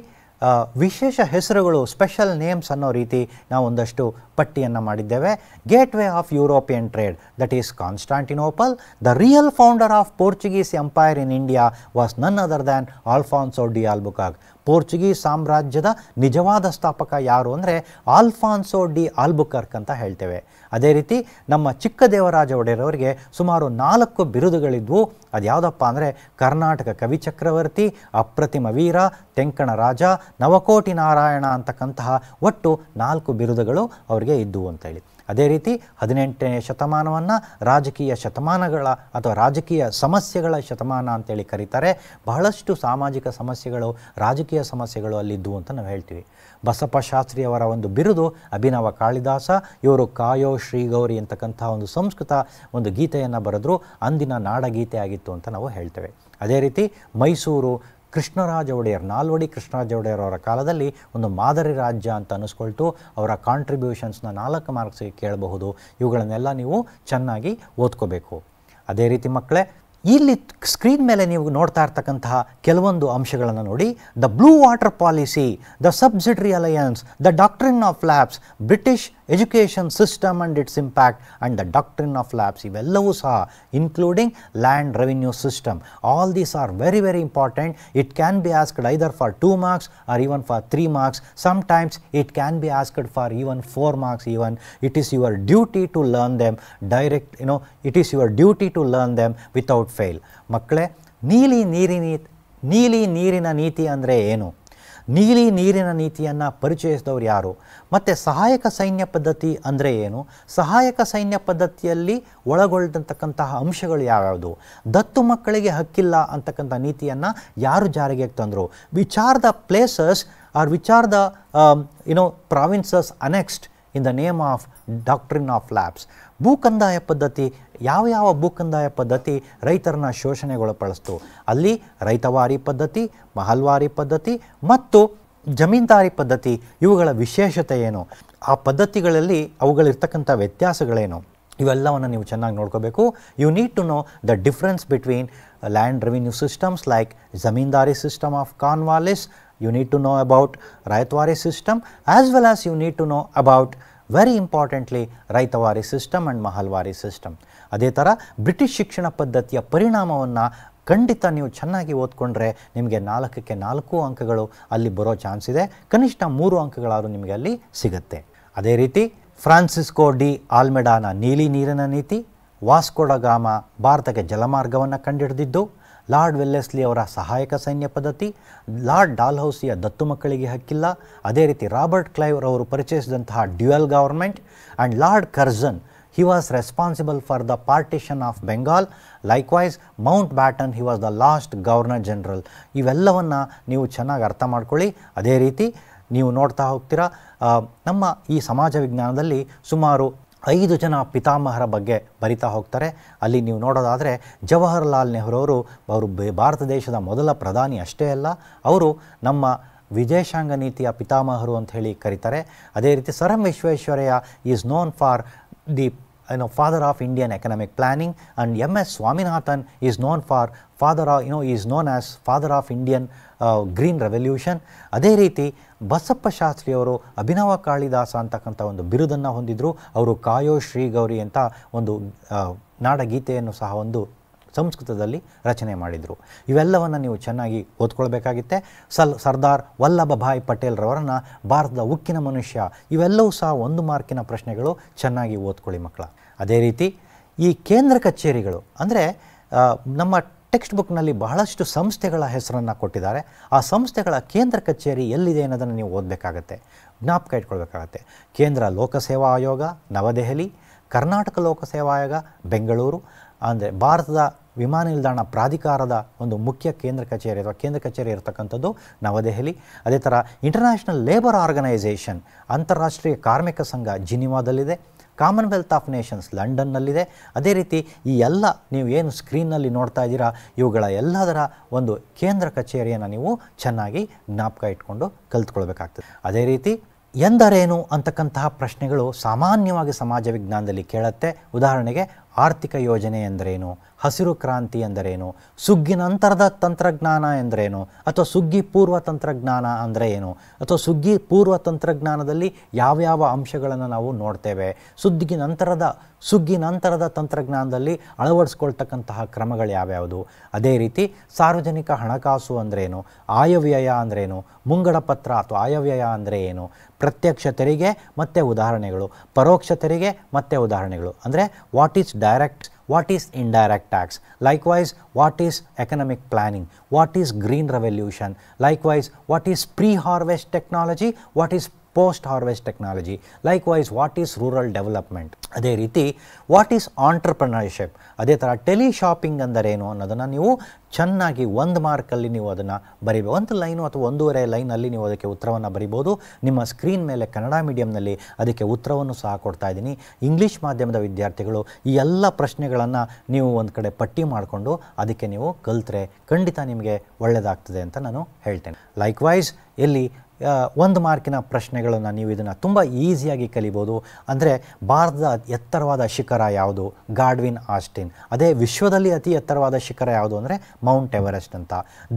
ವಿಶೇಷ ಹೆಸರುಗಳು, ಸ್ಪೆಷಲ್ ನೇಮ್ಸ್ ಅನ್ನೋ ರೀತಿ ನಾವು ಒಂದಷ್ಟು ಪಟ್ಟಿಯನ್ನು ಮಾಡಿದ್ದೇವೆ. Gateway of European trade, that is Constantinople. The real founder of Portuguese empire in India was none other than Alfonso de Albuquerque. Portuguese ಸಾಮ್ರಾಜ್ಯದ ನಿಜವಾದ ಸ್ಥಾಪಕ ಯಾರು ಅಂದರೆ ಆಲ್ಫಾನ್ಸೋ ಡಿ ಆಲ್ಬುಕರ್ಕ್ ಅಂತ ಹೇಳ್ತೇವೆ. ಅದೇ ರೀತಿ ನಮ್ಮ ಚಿಕ್ಕದೇವರಾಜ ಒಡೆಯರವರಿಗೆ ಸುಮಾರು 4 ಬಿರುದುಗಳಿದ್ವು. ಅದು ಯಾವುದಪ್ಪ ಅಂದರೆ ಕರ್ನಾಟಕ ಕವಿ ಚಕ್ರವರ್ತಿ, ಅಪ್ರತಿಮ ವೀರ, ತೆಂಕಣ ರಾಜ, ನವಕೋಟಿ ನಾರಾಯಣ ಅಂತಕ್ಕಂತಹ ಒಟ್ಟು 4 ಬಿರುದುಗಳು ಅವರಿಗೆ ಇದ್ದವು ಅಂತೇಳಿ. ಅದೇ ರೀತಿ 18ನೇ ಶತಮಾನವನ್ನು ರಾಜಕೀಯ ಶತಮಾನಗಳ ಅಥವಾ ರಾಜಕೀಯ ಸಮಸ್ಯೆಗಳ ಶತಮಾನ ಅಂತೇಳಿ ಕರೀತಾರೆ. ಬಹಳಷ್ಟು ಸಾಮಾಜಿಕ ಸಮಸ್ಯೆಗಳು, ರಾಜಕೀಯ ಸಮಸ್ಯೆಗಳು ಅಲ್ಲಿದ್ದವು ಅಂತ ನಾವು ಹೇಳ್ತೀವಿ. ಬಸಪ್ಪ ಶಾಸ್ತ್ರಿಯವರ ಒಂದು ಬಿರುದು ಅಭಿನವ ಕಾಳಿದಾಸ. ಇವರು ಕಾಯೋ ಶ್ರೀಗೌರಿ ಅಂತಕ್ಕಂಥ ಒಂದು ಸಂಸ್ಕೃತ ಒಂದು ಗೀತೆಯನ್ನು ಬರೆದ್ರು. ಅಂದಿನ ನಾಡಗೀತೆ ಆಗಿತ್ತು ಅಂತ ನಾವು ಹೇಳ್ತೇವೆ. ಅದೇ ರೀತಿ ಮೈಸೂರು ಕೃಷ್ಣರಾಜ ಒಡೆಯರ್, ನಾಲ್ವಡಿ ಕೃಷ್ಣರಾಜ ಒಡೆಯರ್ ಅವರ ಕಾಲದಲ್ಲಿ ಒಂದು ಮಾದರಿ ರಾಜ್ಯ ಅಂತ ಅನ್ನಿಸ್ಕೊಳ್ತು. ಅವರ ಕಾಂಟ್ರಿಬ್ಯೂಷನ್ಸ್ನ 4 ಮಾರ್ಕ್ಸಿಗೆ ಕೇಳಬಹುದು. ಇವುಗಳನ್ನೆಲ್ಲ ನೀವು ಚೆನ್ನಾಗಿ ಓದ್ಕೋಬೇಕು. ಅದೇ ರೀತಿ ಮಕ್ಕಳೇ, ಇಲ್ಲಿ ಸ್ಕ್ರೀನ್ ಮೇಲೆ ನೀವು ನೋಡ್ತಾ ಇರ್ತಕ್ಕಂತಹ ಕೆಲವೊಂದು ಅಂಶಗಳನ್ನು ನೋಡಿ. The blue water policy, the subsidiary alliance, the doctrine of lapse, British education system and its impact and the doctrine of lapse, ಇವೆಲ್ಲವೂ ಸಹ including land revenue system. All these are very very important. It can be asked either for 2 marks or even for 3 marks. Sometimes it can be asked for even 4 marks even. It is your duty to learn them direct, it is your duty to learn them without fail. ಮಕ್ಕಳೇ, ನೀಲಿ ನೀರಿನ ನೀತಿ ಅಂದರೆ ಏನು? ನೀಲಿ ನೀರಿನ ನೀತಿಯನ್ನು ಪರಿಚಯಿಸಿದವರು ಯಾರು? ಮತ್ತು ಸಹಾಯಕ ಸೈನ್ಯ ಪದ್ಧತಿ ಅಂದರೆ ಏನು? ಸಹಾಯಕ ಸೈನ್ಯ ಪದ್ಧತಿಯಲ್ಲಿ ಒಳಗೊಳ್ಳತಕ್ಕಂತಹ ಅಂಶಗಳು ಯಾವ್ಯಾವುದು? ದತ್ತು ಮಕ್ಕಳಿಗೆ ಹಕ್ಕಿಲ್ಲ ಅಂತಕ್ಕಂಥ ನೀತಿಯನ್ನು ಯಾರು ಜಾರಿಗೆ ತಂದರು? Which are the places are which are the provinces annexed in the name of doctrine of lapse. ಭೂಕಂದಾಯ ಪದ್ಧತಿ, ಯಾವ ಭೂಕಂದಾಯ ಪದ್ಧತಿ ರೈತರನ್ನ ಶೋಷಣೆಗೊಳಪಡಿಸ್ತು? ಅಲ್ಲಿ ರೈತವಾರಿ ಪದ್ಧತಿ, ಮಹಲ್ವಾರಿ ಪದ್ಧತಿ ಮತ್ತು ಜಮೀನ್ದಾರಿ ಪದ್ಧತಿ, ಇವುಗಳ ವಿಶೇಷತೆ ಏನು? ಆ ಪದ್ಧತಿಗಳಲ್ಲಿ ಅವುಗಳಿರ್ತಕ್ಕಂಥ ವ್ಯತ್ಯಾಸಗಳೇನು? ಇವೆಲ್ಲವನ್ನು ನೀವು ಚೆನ್ನಾಗಿ ನೋಡ್ಕೋಬೇಕು. You need to know the difference between land revenue systems like zamindari system of Cornwallis. You need to know about Rayatwari system as well as you need to know about, very importantly, Rayatwari system and Mahalwari system. ಅದೇ ಥರ British ಶಿಕ್ಷಣ ಪದ್ಧತಿಯ ಪರಿಣಾಮವನ್ನು ಖಂಡಿತ ನೀವು ಚೆನ್ನಾಗಿ ಓದ್ಕೊಂಡ್ರೆ ನಿಮಗೆ 4ಕ್ಕೆ 4 ಅಂಕಗಳು ಅಲ್ಲಿ ಬರೋ ಚಾನ್ಸ್ ಇದೆ. ಕನಿಷ್ಠ 3 ಅಂಕಗಳಾದರೂ ನಿಮಗೆ ಅಲ್ಲಿ ಸಿಗುತ್ತೆ. ಅದೇ ರೀತಿ ಫ್ರಾನ್ಸಿಸ್ಕೋ ಡಿ ಆಲ್ಮೆಡಾನ ನೀಲಿ ನೀರಿನ ನೀತಿ, ವಾಸ್ಕೋ ಡ ಗಾಮ ಭಾರತಕ್ಕೆ ಜಲಮಾರ್ಗವನ್ನು ಕಂಡುಹಿಡಿದಿದ್ದು, ಲಾರ್ಡ್ ವೆಲ್ಲೆಸ್ಲಿ ಅವರ ಸಹಾಯಕ ಸೈನ್ಯ ಪದ್ಧತಿ, ಲಾರ್ಡ್ ಡಾಲ್ಹೌಸಿಯ ದತ್ತು ಮಕ್ಕಳಿಗೆ ಹಕ್ಕಿಲ್ಲ, ಅದೇ ರೀತಿ ರಾಬರ್ಟ್ ಕ್ಲೈವ್ ಅವರು ಪರಿಚಯಿಸಿದಂತಹ dual government, and Lord Curzon he was responsible for the partition of Bengal. Likewise, Mountbatten, he was the last governor general. ಇವೆಲ್ಲವನ್ನು ನೀವು ಚೆನ್ನಾಗಿ ಅರ್ಥ ಮಾಡ್ಕೊಳ್ಳಿ. ಅದೇ ರೀತಿ ನೀವು ನೋಡ್ತಾ ಹೋಗ್ತೀರಾ, ನಮ್ಮ ಈ ಸಮಾಜ ವಿಜ್ಞಾನದಲ್ಲಿ ಸುಮಾರು 5 ಜನ ಪಿತಾಮಹರ ಬಗ್ಗೆ ಬರಿತಾ ಹೋಗ್ತಾರೆ. ಅಲ್ಲಿ ನೀವು ನೋಡೋದಾದರೆ ಜವಾಹರ್ಲಾಲ್ ನೆಹರು ಅವರು ಭಾರತ ದೇಶದ ಮೊದಲ ಪ್ರಧಾನಿ ಅಷ್ಟೇ ಅಲ್ಲ, ಅವರು ನಮ್ಮ ವಿದೇಶಾಂಗ ನೀತಿಯ ಪಿತಾಮಹರು ಅಂತ ಹೇಳಿ ಕರೀತಾರೆ. ಅದೇ ರೀತಿ sir M Visvesvaraya is known for the father of Indian economic planning, and M.S. Swaminathan is known for is known as father of Indian green revolution. ಅದೇ ರೀತಿ ಬಸಪ್ಪ ಶಾಸ್ತ್ರಿಯವರು ಅಭಿನವ ಕಾಳಿದಾಸ ಅಂತಕ್ಕಂಥ ಒಂದು ಬಿರುದನ್ನು ಹೊಂದಿದ್ರು. ಅವರು ಕಾಯೋ ಶ್ರೀ ಗೌರಿ ಅಂತ ಒಂದು ನಾಡಗೀತೆಯನ್ನು ಸಹ ಒಂದು ಸಂಸ್ಕೃತದಲ್ಲಿ ರಚನೆ ಮಾಡಿದರು. ಇವೆಲ್ಲವನ್ನು ನೀವು ಚೆನ್ನಾಗಿ ಓದ್ಕೊಳ್ಬೇಕಾಗಿತ್ತೆ. ಸರ್ದಾರ್ ವಲ್ಲಭಭಾಯ್ ಪಟೇಲ್ರವರನ್ನು ಭಾರತದ ಉಕ್ಕಿನ ಮನುಷ್ಯ, ಇವೆಲ್ಲವೂ ಸಹ 1 ಮಾರ್ಕಿನ ಪ್ರಶ್ನೆಗಳು. ಚೆನ್ನಾಗಿ ಓದ್ಕೊಳ್ಳಿ ಮಕ್ಕಳ. ಅದೇ ರೀತಿ ಈ ಕೇಂದ್ರ ಕಚೇರಿಗಳು ಅಂದರೆ ನಮ್ಮ ಟೆಕ್ಸ್ಟ್ ಬುಕ್ನಲ್ಲಿ ಬಹಳಷ್ಟು ಸಂಸ್ಥೆಗಳ ಹೆಸರನ್ನು ಕೊಟ್ಟಿದ್ದಾರೆ. ಆ ಸಂಸ್ಥೆಗಳ ಕೇಂದ್ರ ಕಚೇರಿ ಎಲ್ಲಿದೆ ಅನ್ನೋದನ್ನು ನೀವು ಓದಬೇಕಾಗತ್ತೆ, ಜ್ಞಾಪಕ ಇಟ್ಕೊಳ್ಬೇಕಾಗತ್ತೆ. ಕೇಂದ್ರ ಲೋಕಸೇವಾ ಆಯೋಗ ನವದೆಹಲಿ, ಕರ್ನಾಟಕ ಲೋಕಸೇವಾ ಆಯೋಗ ಬೆಂಗಳೂರು, ಅಂದರೆ ಭಾರತದ ವಿಮಾನ ನಿಲ್ದಾಣ ಪ್ರಾಧಿಕಾರದ ಒಂದು ಮುಖ್ಯ ಕೇಂದ್ರ ಕಚೇರಿ ಅಥವಾ ಕೇಂದ್ರ ಕಚೇರಿ ಇರತಕ್ಕಂಥದ್ದು ನವದೆಹಲಿ. ಅದೇ ಥರ ಇಂಟರ್ನ್ಯಾಷನಲ್ ಲೇಬರ್ ಆರ್ಗನೈಸೇಷನ್, ಅಂತಾರಾಷ್ಟ್ರೀಯ ಕಾರ್ಮಿಕ ಸಂಘ ಜಿನಿವಾದಲ್ಲಿದೆ. ಕಾಮನ್ವೆಲ್ತ್ ಆಫ್ ನೇಷನ್ಸ್ ಲಂಡನ್ನಲ್ಲಿದೆ. ಅದೇ ರೀತಿ ಈ ಎಲ್ಲ ನೀವು ಏನು ಸ್ಕ್ರೀನ್ನಲ್ಲಿ ನೋಡ್ತಾ ಇದ್ದೀರಾ, ಇವುಗಳ ಎಲ್ಲದರ ಒಂದು ಕೇಂದ್ರ ಕಚೇರಿಯನ್ನು ನೀವು ಚೆನ್ನಾಗಿ ಜ್ಞಾಪಕ ಇಟ್ಕೊಂಡು ಕಲ್ತ್ಕೊಳ್ಬೇಕಾಗ್ತದೆ. ಅದೇ ರೀತಿ ಎಂದರೇನು ಅಂತಕ್ಕಂತಹ ಪ್ರಶ್ನೆಗಳು ಸಾಮಾನ್ಯವಾಗಿ ಸಮಾಜ ವಿಜ್ಞಾನದಲ್ಲಿ ಕೇಳುತ್ತೆ. ಉದಾಹರಣೆಗೆ ಆರ್ಥಿಕ ಯೋಜನೆ ಎಂದರೇನು, ಹಸಿರು ಕ್ರಾಂತಿ ಎಂದರೇನು, ಸುಗ್ಗಿ ನಂತರದ ತಂತ್ರಜ್ಞಾನ ಎಂದರೇನು, ಅಥವಾ ಸುಗ್ಗಿ ಪೂರ್ವ ತಂತ್ರಜ್ಞಾನ ಅಂದರೆ ಏನು, ಅಥವಾ ಸುಗ್ಗಿ ಪೂರ್ವ ತಂತ್ರಜ್ಞಾನದಲ್ಲಿ ಯಾವ್ಯಾವ ಅಂಶಗಳನ್ನು ನಾವು ನೋಡ್ತೇವೆ, ಸುಗ್ಗಿ ನಂತರದ ತಂತ್ರಜ್ಞಾನದಲ್ಲಿ ಅಳವಡಿಸ್ಕೊಳ್ತಕ್ಕಂತಹ ಕ್ರಮಗಳು ಯಾವ್ಯಾವುದು. ಅದೇ ರೀತಿ ಸಾರ್ವಜನಿಕ ಹಣಕಾಸು ಅಂದ್ರೇನು, ಆಯವ್ಯಯ ಅಂದ್ರೇನು, ಮುಂಗಡ ಪತ್ರ ಅಥವಾ ಆಯವ್ಯಯ ಅಂದರೆ ಏನು, ಪ್ರತ್ಯಕ್ಷ ತೆರಿಗೆ ಮತ್ತು ಉದಾಹರಣೆಗಳು, ಪರೋಕ್ಷ ತೆರಿಗೆ ಮತ್ತು ಉದಾಹರಣೆಗಳು, ಅಂದರೆ what is direct, what is indirect tax, likewise what is economic planning, what is green revolution, likewise what is pre-harvest technology, what is post-harvest technology, likewise what is rural development. ಅದೇ ರೀತಿ ವಾಟ್ ಈಸ್ ಆಂಟ್ರಪ್ರನರ್ಶಿಪ್, ಅದೇ ಥರ tele shopping ಅಂದರೇನು ಅನ್ನೋದನ್ನು ನೀವು ಚೆನ್ನಾಗಿ 1 ಮಾರ್ಕಲ್ಲಿ ನೀವು ಅದನ್ನು ಬರೀಬೇಕು. 1 ಲೈನು ಅಥವಾ 1.5 ಲೈನಲ್ಲಿ ನೀವು ಅದಕ್ಕೆ ಉತ್ತರವನ್ನು ಬರಿಬೋದು. ನಿಮ್ಮ ಸ್ಕ್ರೀನ್ ಮೇಲೆ ಕನ್ನಡ ಮೀಡಿಯಂನಲ್ಲಿ ಅದಕ್ಕೆ ಉತ್ತರವನ್ನು ಸಹ ಕೊಡ್ತಾ ಇದ್ದೀನಿ. ಇಂಗ್ಲೀಷ್ ಮಾಧ್ಯಮದ ವಿದ್ಯಾರ್ಥಿಗಳು ಈ ಎಲ್ಲ ಪ್ರಶ್ನೆಗಳನ್ನು ನೀವು ಒಂದು ಕಡೆ ಪಟ್ಟಿ ಮಾಡಿಕೊಂಡು ಅದಕ್ಕೆ ನೀವು ಕಲಿತ್ರೆ ಖಂಡಿತ ನಿಮಗೆ ಒಳ್ಳೆಯದಾಗ್ತದೆ ಅಂತ ನಾನು ಹೇಳ್ತೇನೆ. ಲೈಕ್ವೈಸ್ ಇಲ್ಲಿ 1 ಮಾರ್ಕಿನ ಪ್ರಶ್ನೆಗಳನ್ನು ನೀವು ಇದನ್ನು ತುಂಬ ಈಸಿಯಾಗಿ ಕಲಿಬೋದು. ಅಂದರೆ ಭಾರತದ ಎತ್ತರವಾದ ಶಿಖರ ಯಾವುದು, ಗಾಡ್ವಿನ್ ಆಸ್ಟಿನ್. ಅದೇ ವಿಶ್ವದಲ್ಲಿ ಅತಿ ಎತ್ತರವಾದ ಶಿಖರ ಯಾವುದು ಅಂದರೆ ಮೌಂಟ್ ಎವರೆಸ್ಟ್ ಅಂತ.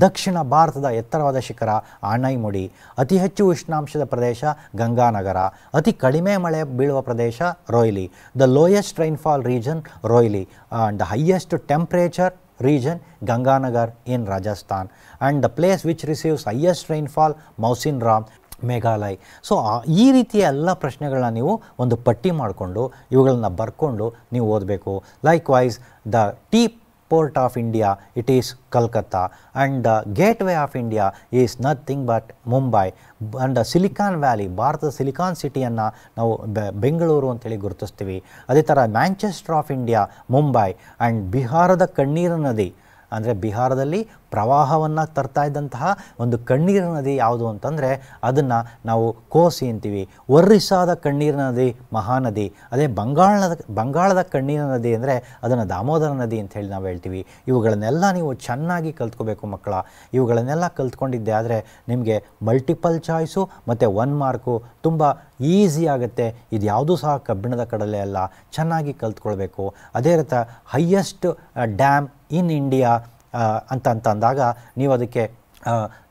ದಕ್ಷಿಣ ಭಾರತದ ಎತ್ತರವಾದ ಶಿಖರ ಆನೈಮುಡಿ. ಅತಿ ಹೆಚ್ಚು ಉಷ್ಣಾಂಶದ ಪ್ರದೇಶ ಗಂಗಾನಗರ. ಅತಿ ಕಡಿಮೆ ಮಳೆ ಬೀಳುವ ಪ್ರದೇಶ Royli. The lowest rainfall region Royli and the highest temperature region Ganganagar in Rajasthan, and the place which receives highest rainfall Mausinram Meghalaya. So ಈ ರೀತಿಯ ಎಲ್ಲ ಪ್ರಶ್ನೆಗಳನ್ನ ನೀವು ಒಂದು ಪಟ್ಟಿ ಮಾಡಿಕೊಂಡು ಇವುಗಳನ್ನ ಬರ್ಕೊಂಡು ನೀವು ಓದಬೇಕು. Likewise the tea port of India, it is Kolkata, and the gateway of India is nothing but Mumbai, and the Silicon Valley, ಭಾರತದ ಸಿಲಿಕಾನ್ ಸಿಟಿಯನ್ನು ನಾವು ಬೆಂಗಳೂರು ಅಂತೇಳಿ ಗುರುತಿಸ್ತೀವಿ. ಅದೇ ಥರ Manchester of India Mumbai, and ಬಿಹಾರದ ಕಣ್ಣೀರು ನದಿ, ಅಂದರೆ ಬಿಹಾರದಲ್ಲಿ ಪ್ರವಾಹವನ್ನು ತರ್ತಾ ಇದ್ದಂತಹ ಒಂದು ಕಣ್ಣೀರು ನದಿ ಯಾವುದು ಅಂತಂದರೆ ಅದನ್ನು ನಾವು ಕೋಸಿ ಅಂತೀವಿ. ಒರ್ರಿಸ್ಸಾದ ಕಣ್ಣೀರು ನದಿ ಮಹಾನದಿ. ಅದೇ ಬಂಗಾಳದ ಕಣ್ಣೀರು ನದಿ ಅಂದರೆ ಅದನ್ನು ದಾಮೋದರ ನದಿ ಅಂತ ಹೇಳಿ ನಾವು ಹೇಳ್ತೀವಿ. ಇವುಗಳನ್ನೆಲ್ಲ ನೀವು ಚೆನ್ನಾಗಿ ಕಲ್ತ್ಕೋಬೇಕು ಮಕ್ಕಳ. ಇವುಗಳನ್ನೆಲ್ಲ ಕಲ್ತ್ಕೊಂಡಿದ್ದೆ ಆದರೆ ನಿಮಗೆ ಮಲ್ಟಿಪಲ್ ಚಾಯ್ಸು ಮತ್ತು 1 ಮಾರ್ಕು ತುಂಬ ಈಸಿ ಆಗುತ್ತೆ. ಇದು ಯಾವುದೂ ಸಹ ಕಬ್ಬಿಣದ ಕಡಲೆ ಅಲ್ಲ, ಚೆನ್ನಾಗಿ ಕಲ್ತ್ಕೊಳ್ಬೇಕು. ಅದೇ ರೀತಿ ಹೈಯೆಸ್ಟ್ ಡ್ಯಾಮ್ ಇನ್ ಇಂಡಿಯಾ ಅಂತ ಅಂದಾಗ ನೀವು ಅದಕ್ಕೆ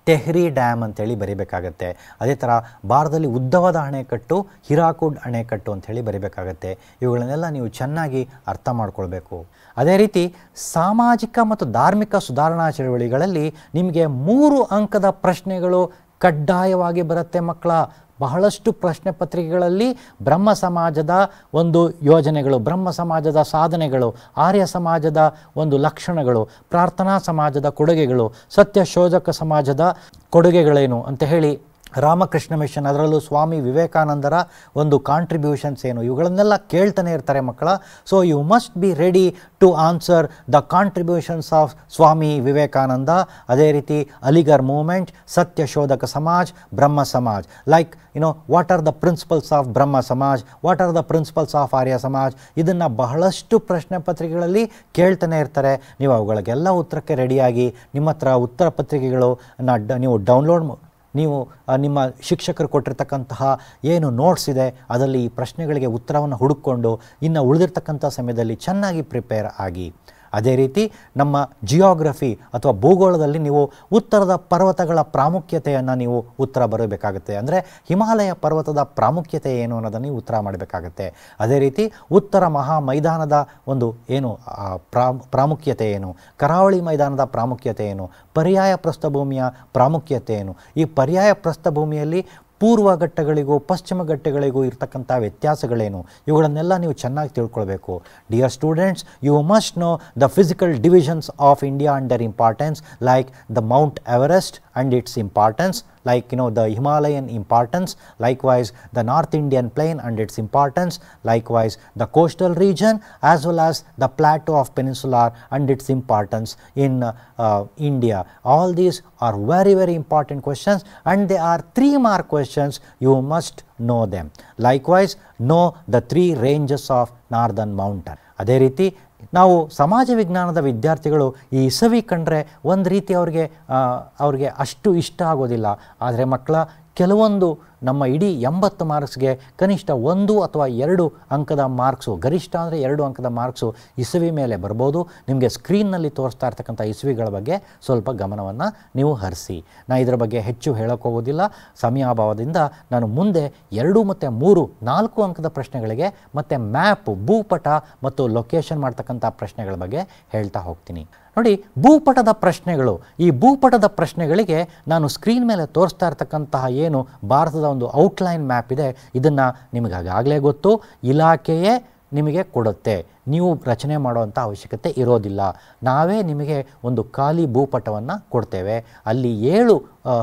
ತೆಹ್ರಿ ಡ್ಯಾಮ್ ಅಂತೇಳಿ ಬರೀಬೇಕಾಗತ್ತೆ. ಅದೇ ಥರ ಭಾರತದಲ್ಲಿ ಉದ್ದವಾದ ಅಣೆಕಟ್ಟು ಹಿರಾಕುಡ್ ಅಣೆಕಟ್ಟು ಅಂಥೇಳಿ ಬರೀಬೇಕಾಗತ್ತೆ. ಇವುಗಳನ್ನೆಲ್ಲ ನೀವು ಚೆನ್ನಾಗಿ ಅರ್ಥ ಮಾಡ್ಕೊಳ್ಬೇಕು. ಅದೇ ರೀತಿ ಸಾಮಾಜಿಕ ಮತ್ತು ಧಾರ್ಮಿಕ ಸುಧಾರಣಾ ಚಳವಳಿಗಳಲ್ಲಿ ನಿಮಗೆ 3 ಅಂಕದ ಪ್ರಶ್ನೆಗಳು ಕಡ್ಡಾಯವಾಗಿ ಬರುತ್ತೆ ಮಕ್ಕಳ. ಬಹಳಷ್ಟು ಪ್ರಶ್ನೆ ಪತ್ರಿಕೆಗಳಲ್ಲಿ ಬ್ರಹ್ಮ ಸಮಾಜದ ಒಂದು ಯೋಜನೆಗಳು, ಬ್ರಹ್ಮ ಸಮಾಜದ ಸಾಧನೆಗಳು, ಆರ್ಯ ಸಮಾಜದ ಒಂದು ಲಕ್ಷಣಗಳು, ಪ್ರಾರ್ಥನಾ ಸಮಾಜದ ಕೊಡುಗೆಗಳು, ಸತ್ಯಶೋಧಕ ಸಮಾಜದ ಕೊಡುಗೆಗಳೇನು ಅಂತ ಹೇಳಿ, ರಾಮಕೃಷ್ಣ ಮಿಷನ್ ಅದರಲ್ಲೂ ಸ್ವಾಮಿ ವಿವೇಕಾನಂದರ ಒಂದು ಕಾಂಟ್ರಿಬ್ಯೂಷನ್ಸ್ ಏನು, ಇವುಗಳನ್ನೆಲ್ಲ ಕೇಳ್ತಾನೆ ಇರ್ತಾರೆ ಮಕ್ಕಳ. So you must be ready to answer the contributions of Swami Vivekananda. ಅದೇ ರೀತಿ Aligarh movement, Satyashodhak Samaj, Brahmo Samaj. Like what are the principles of Brahmo Samaj, what are the principles of Arya Samaj. ಇದನ್ನು ಬಹಳಷ್ಟು ಪ್ರಶ್ನೆ ಪತ್ರಿಕೆಗಳಲ್ಲಿ ಕೇಳ್ತಾನೆ ಇರ್ತಾರೆ. ನೀವು ಅವುಗಳಿಗೆಲ್ಲ ಉತ್ತರಕ್ಕೆ ರೆಡಿಯಾಗಿ ನಿಮ್ಮ ಹತ್ರ ಉತ್ತರ ಪತ್ರಿಕೆಗಳು ನೀವು ಡೌನ್ಲೋಡ್, ನೀವು ನಿಮ್ಮ ಶಿಕ್ಷಕರು ಕೊಟ್ಟಿರ್ತಕ್ಕಂತಹ ಏನು ನೋಟ್ಸ್ ಇದೆ ಅದರಲ್ಲಿ ಈ ಪ್ರಶ್ನೆಗಳಿಗೆ ಉತ್ತರವನ್ನು ಹುಡುಕೊಂಡು ಇನ್ನು ಉಳಿದಿರ್ತಕ್ಕಂಥ ಸಮಯದಲ್ಲಿ ಚೆನ್ನಾಗಿ ಪ್ರಿಪೇರ್ ಆಗಿ. ಅದೇ ರೀತಿ ನಮ್ಮ ಜಿಯೋಗ್ರಫಿ ಅಥವಾ ಭೂಗೋಳದಲ್ಲಿ ನೀವು ಉತ್ತರದ ಪರ್ವತಗಳ ಪ್ರಾಮುಖ್ಯತೆಯನ್ನು ನೀವು ಉತ್ತರ ಬರಬೇಕಾಗುತ್ತೆ. ಅಂದರೆ ಹಿಮಾಲಯ ಪರ್ವತದ ಪ್ರಾಮುಖ್ಯತೆ ಏನು ಅನ್ನೋದನ್ನು ನೀವು ಉತ್ತರ ಮಾಡಬೇಕಾಗತ್ತೆ. ಅದೇ ರೀತಿ ಉತ್ತರ ಮಹಾ ಮೈದಾನದ ಒಂದು ಏನು ಪ್ರಾಮುಖ್ಯತೆ ಏನು, ಕರಾವಳಿ ಮೈದಾನದ ಪ್ರಾಮುಖ್ಯತೆ ಏನು, ಪರ್ಯಾಯ ಪ್ರಸ್ಥಭೂಮಿಯ ಪ್ರಾಮುಖ್ಯತೆ ಏನು, ಈ ಪರ್ಯಾಯ ಪ್ರಸ್ಥಭೂಮಿಯಲ್ಲಿ ಪೂರ್ವ ಘಟ್ಟಗಳಿಗೂ ಪಶ್ಚಿಮ ಘಟ್ಟಗಳಿಗೂ ಇರ್ತಕ್ಕಂಥ ವ್ಯತ್ಯಾಸಗಳೇನು, ಇವುಗಳನ್ನೆಲ್ಲ ನೀವು ಚೆನ್ನಾಗಿ ತಿಳ್ಕೊಳ್ಬೇಕು. Dear students, you must know the physical divisions of India and their importance, like the Mount Everest and its importance, like the Himalayan importance, likewise the North Indian plain and its importance, likewise the coastal region as well as the plateau of peninsular and its importance in India. All these are very very important questions and they are 3-mark questions. You must know them. Likewise know the 3 ranges of northern mountain. ಅದೇ ರೀತಿ ನಾವು ಸಮಾಜ ವಿಜ್ಞಾನದ ವಿದ್ಯಾರ್ಥಿಗಳು ಈ ಇಸವಿ ಕಂಡ್ರೆ ಒಂದು ರೀತಿ ಅವ್ರಿಗೆ ಅಷ್ಟು ಇಷ್ಟ ಆಗೋದಿಲ್ಲ. ಆದರೆ ಮಕ್ಕಳ ಕೆಲವೊಂದು ನಮ್ಮ ಇಡೀ 80 ಮಾರ್ಕ್ಸ್ಗೆ ಕನಿಷ್ಠ 1 ಅಥವಾ 2 ಅಂಕದ ಮಾರ್ಕ್ಸು, ಗರಿಷ್ಠ ಅಂದರೆ 2 ಅಂಕದ ಮಾರ್ಕ್ಸು ಇಸವಿ ಮೇಲೆ ಬರ್ಬೋದು. ನಿಮಗೆ ಸ್ಕ್ರೀನ್ನಲ್ಲಿ ತೋರಿಸ್ತಾ ಇರ್ತಕ್ಕಂಥ ಇಸವಿಗಳ ಬಗ್ಗೆ ಸ್ವಲ್ಪ ಗಮನವನ್ನು ನೀವು ಹರಿಸಿ. ನಾನು ಇದರ ಬಗ್ಗೆ ಹೆಚ್ಚು ಹೇಳೋಕ್ಕೋಗೋದಿಲ್ಲ, ಸಮಯಾಭಾವದಿಂದ. ನಾನು ಮುಂದೆ 2 ಮತ್ತು 3, 4 ಅಂಕದ ಪ್ರಶ್ನೆಗಳಿಗೆ ಮತ್ತು ಮ್ಯಾಪ್, ಭೂಪಟ ಮತ್ತು ಲೊಕೇಶನ್ ಮಾಡ್ತಕ್ಕಂಥ ಪ್ರಶ್ನೆಗಳ ಬಗ್ಗೆ ಹೇಳ್ತಾ ಹೋಗ್ತೀನಿ. ನೋಡಿ, ಭೂಪಟದ ಪ್ರಶ್ನೆಗಳು. ಈ ಭೂಪಟದ ಪ್ರಶ್ನೆಗಳಿಗೆ ನಾನು ಸ್ಕ್ರೀನ್ ಮೇಲೆ ತೋರಿಸ್ತಾ ಇರ್ತಕ್ಕಂತಹ ಏನು ಭಾರತದ ಒಂದು ಔಟ್ಲೈನ್ ಮ್ಯಾಪ್ ಇದೆ, ಇದನ್ನು ನಿಮಗೆ ಆಗಾಗಲೇ ಗೊತ್ತು, ಇಲಾಖೆಯೇ ನಿಮಗೆ ಕೊಡುತ್ತೆ. ನೀವು ರಚನೆ ಮಾಡುವಂಥ ಅವಶ್ಯಕತೆ ಇರೋದಿಲ್ಲ. ನಾವೇ ನಿಮಗೆ ಒಂದು ಖಾಲಿ ಭೂಪಟವನ್ನು ಕೊಡ್ತೇವೆ. ಅಲ್ಲಿ 7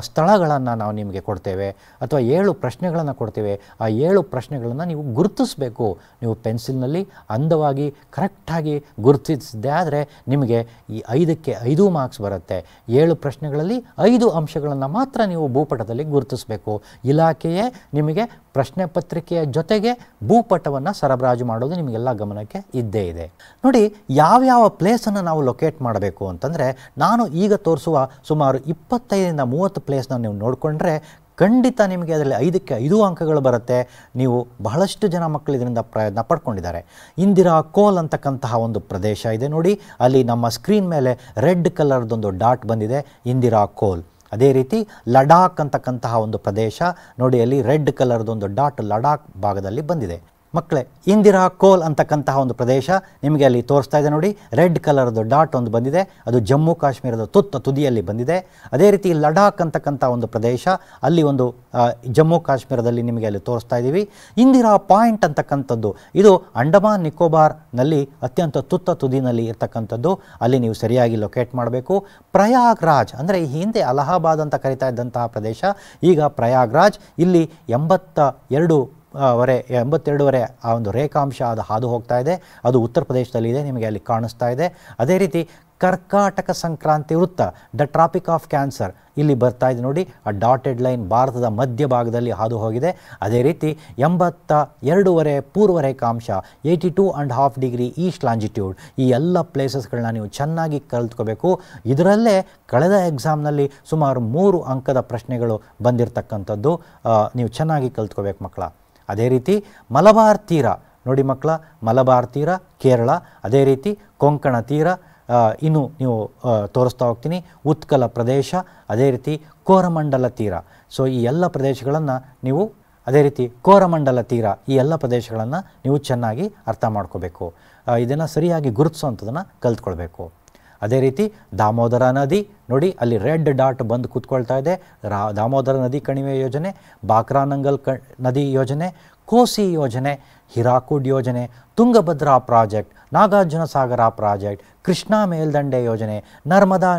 ಸ್ಥಳಗಳನ್ನು ನಾವು ನಿಮಗೆ ಕೊಡ್ತೇವೆ ಅಥವಾ 7 ಪ್ರಶ್ನೆಗಳನ್ನು ಕೊಡ್ತೇವೆ. ಆ 7 ಪ್ರಶ್ನೆಗಳನ್ನು ನೀವು ಗುರುತಿಸಬೇಕು. ನೀವು ಪೆನ್ಸಿಲ್ನಲ್ಲಿ ಅಂದವಾಗಿ ಕರೆಕ್ಟಾಗಿ ಗುರುತಿಸಿದ್ದೆ ಆದರೆ ನಿಮಗೆ ಈ 5ಕ್ಕೆ 5 ಮಾರ್ಕ್ಸ್ ಬರುತ್ತೆ. 7 ಪ್ರಶ್ನೆಗಳಲ್ಲಿ 5 ಅಂಶಗಳನ್ನು ಮಾತ್ರ ನೀವು ಭೂಪಟದಲ್ಲಿ ಗುರುತಿಸಬೇಕು. ಇಲಾಖೆಯೇ ನಿಮಗೆ ಪ್ರಶ್ನೆ ಪತ್ರಿಕೆಯ ಜೊತೆಗೆ ಭೂಪಟವನ್ನು ಸರಬರಾಜು ಮಾಡೋದು ನಿಮಗೆಲ್ಲ ಗಮನಕ್ಕೆ ಇದ್ದೇ ಇದೆ. ನೋಡಿ, ಯಾವ್ಯಾವ ಪ್ಲೇಸನ್ನು ನಾವು ಲೊಕೇಟ್ ಮಾಡಬೇಕು ಅಂತಂದರೆ, ನಾನು ಈಗ ತೋರಿಸುವ ಸುಮಾರು 25ರಿಂದ 30 ಪ್ಲೇಸ್ನ ನೀವು ನೋಡಿಕೊಂಡ್ರೆ ಖಂಡಿತ ನಿಮಗೆ ಅದರಲ್ಲಿ 5ಕ್ಕೆ 5 ಅಂಕಗಳು ಬರುತ್ತೆ. ನೀವು ಬಹಳಷ್ಟು ಜನ ಮಕ್ಕಳು ಇದರಿಂದ ಪ್ರಯತ್ನ ಪಡ್ಕೊಂಡಿದ್ದಾರೆ. ಇಂದಿರಾ ಕೋಲ್ ಅಂತಕ್ಕಂತಹ ಒಂದು ಪ್ರದೇಶ ಇದೆ ನೋಡಿ, ಅಲ್ಲಿ ನಮ್ಮ ಸ್ಕ್ರೀನ್ ಮೇಲೆ ರೆಡ್ ಕಲರ್ದೊಂದು ಡಾಟ್ ಬಂದಿದೆ, ಇಂದಿರಾ ಕೋಲ್. ಅದೇ ರೀತಿ ಲಡಾಖ್ ಅಂತಕ್ಕಂತಹ ಒಂದು ಪ್ರದೇಶ ನೋಡಿ, ಅಲ್ಲಿ ರೆಡ್ ಕಲರ್ದೊಂದು ಡಾಟ್ ಲಡಾಖ್ ಭಾಗದಲ್ಲಿ ಬಂದಿದೆ. ಮಕ್ಕಳೇ, ಇಂದಿರಾ ಕೋಲ್ ಅಂತಕ್ಕಂತಹ ಒಂದು ಪ್ರದೇಶ ನಿಮಗೆ ಅಲ್ಲಿ ತೋರಿಸ್ತಾ ಇದೆ ನೋಡಿ, ರೆಡ್ ಕಲರ್ದು ಡಾಟ್ ಒಂದು ಬಂದಿದೆ, ಅದು ಜಮ್ಮು ಕಾಶ್ಮೀರದ ತುದಿಯಲ್ಲಿ ಬಂದಿದೆ. ಅದೇ ರೀತಿ ಲಡಾಖ್ ಅಂತಕ್ಕಂಥ ಒಂದು ಪ್ರದೇಶ, ಅಲ್ಲಿ ಒಂದು ಜಮ್ಮು ಕಾಶ್ಮೀರದಲ್ಲಿ ನಿಮಗೆ ಅಲ್ಲಿ ತೋರಿಸ್ತಾ ಇದ್ದೀವಿ. ಇಂದಿರಾ ಪಾಯಿಂಟ್ ಅಂತಕ್ಕಂಥದ್ದು ಇದು ಅಂಡಮಾನ್ ನಿಕೋಬಾರ್ನಲ್ಲಿ ಅತ್ಯಂತ ತುದಿನಲ್ಲಿ ಇರ್ತಕ್ಕಂಥದ್ದು, ಅಲ್ಲಿ ನೀವು ಸರಿಯಾಗಿ ಲೊಕೇಟ್ ಮಾಡಬೇಕು. ಪ್ರಯಾಗ್ರಾಜ್ ಅಂದರೆ ಈ ಹಿಂದೆ ಅಲಹಾಬಾದ್ ಅಂತ ಕರಿತಾ ಇದ್ದಂತಹ ಪ್ರದೇಶ, ಈಗ ಪ್ರಯಾಗ್ರಾಜ್. ಇಲ್ಲಿ 82 ಆ ಒಂದು ರೇಖಾಂಶ ಅದು ಹಾದು ಹೋಗ್ತಾ ಇದೆ, ಅದು ಉತ್ತರ ಪ್ರದೇಶದಲ್ಲಿದೆ, ನಿಮಗೆ ಅಲ್ಲಿ ಕಾಣಿಸ್ತಾ ಇದೆ. ಅದೇ ರೀತಿ ಕರ್ಕಾಟಕ ಸಂಕ್ರಾಂತಿ ವೃತ್ತ, ದ ಟ್ರಾಪಿಕ್ ಆಫ್ ಕ್ಯಾನ್ಸರ್, ಇಲ್ಲಿ ಬರ್ತಾ ಇದೆ ನೋಡಿ, ಆ ಡಾಟೆಡ್ ಲೈನ್ ಭಾರತದ ಮಧ್ಯಭಾಗದಲ್ಲಿ ಹಾದು ಹೋಗಿದೆ. ಅದೇ ರೀತಿ 82 ಪೂರ್ವ ರೇಖಾಂಶ, 82.5 ಡಿಗ್ರಿ ಈಸ್ಟ್ ಲಾಂಜಿಟ್ಯೂಡ್, ಈ ಎಲ್ಲ ಪ್ಲೇಸಸ್ಗಳನ್ನ ನೀವು ಚೆನ್ನಾಗಿ ಕಲಿತ್ಕೋಬೇಕು. ಇದರಲ್ಲೇ ಕಳೆದ ಎಕ್ಸಾಮ್ನಲ್ಲಿ ಸುಮಾರು 3 ಅಂಕದ ಪ್ರಶ್ನೆಗಳು ಬಂದಿರತಕ್ಕಂಥದ್ದು ನೀವು ಚೆನ್ನಾಗಿ ಕಲಿತ್ಕೋಬೇಕು ಮಕ್ಕಳ. ಅದೇ ರೀತಿ ಮಲಬಾರ್ ತೀರ ನೋಡಿ ಮಕ್ಕಳ, ಮಲಬಾರ್ ತೀರ ಕೇರಳ, ಅದೇ ರೀತಿ ಕೊಂಕಣ ತೀರ ಇನ್ನು ನೀವು ತೋರಿಸ್ತಾ ಹೋಗ್ತೀನಿ. ಉತ್ಕಲ ಪ್ರದೇಶ, ಅದೇ ರೀತಿ ಕೋರಮಂಡಲ ತೀರ. ಸೊ ಈ ಎಲ್ಲ ಪ್ರದೇಶಗಳನ್ನು ನೀವು, ಅದೇ ರೀತಿ ಕೋರಮಂಡಲ ತೀರ, ಈ ಎಲ್ಲ ಪ್ರದೇಶಗಳನ್ನು ನೀವು ಚೆನ್ನಾಗಿ ಅರ್ಥ ಮಾಡ್ಕೋಬೇಕು. ಇದನ್ನು ಸರಿಯಾಗಿ ಗುರುತಿಸೋವಂಥದ್ದನ್ನು ಕಲ್ತ್ಕೊಳ್ಬೇಕು. ಅದೇ ರೀತಿ ದಾಮೋದರ ನದಿ ನೋಡಿ, ಅಲ್ಲಿ ರೆಡ್ ಡಾಟ್ ಬಂದು ಕೂತ್ಕೊಳ್ತಾ ಇದೆ. ದಾಮೋದರ ನದಿ ಕಣಿವೆ ಯೋಜನೆ, ಬಾಕ್ರಾನಂಗಲ್ ನದಿ ಯೋಜನೆ, ಕೋಸಿ ಯೋಜನೆ, ಹಿರಾಕುಡ್ ಯೋಜನೆ, ತುಂಗಭದ್ರಾ ಪ್ರಾಜೆಕ್ಟ್, ನಾಗಾರ್ಜುನ ಸಾಗರ ಪ್ರಾಜೆಕ್ಟ್, ಕೃಷ್ಣಾ ಮೇಲ್ದಂಡೆ ಯೋಜನೆ, ನರ್ಮದಾ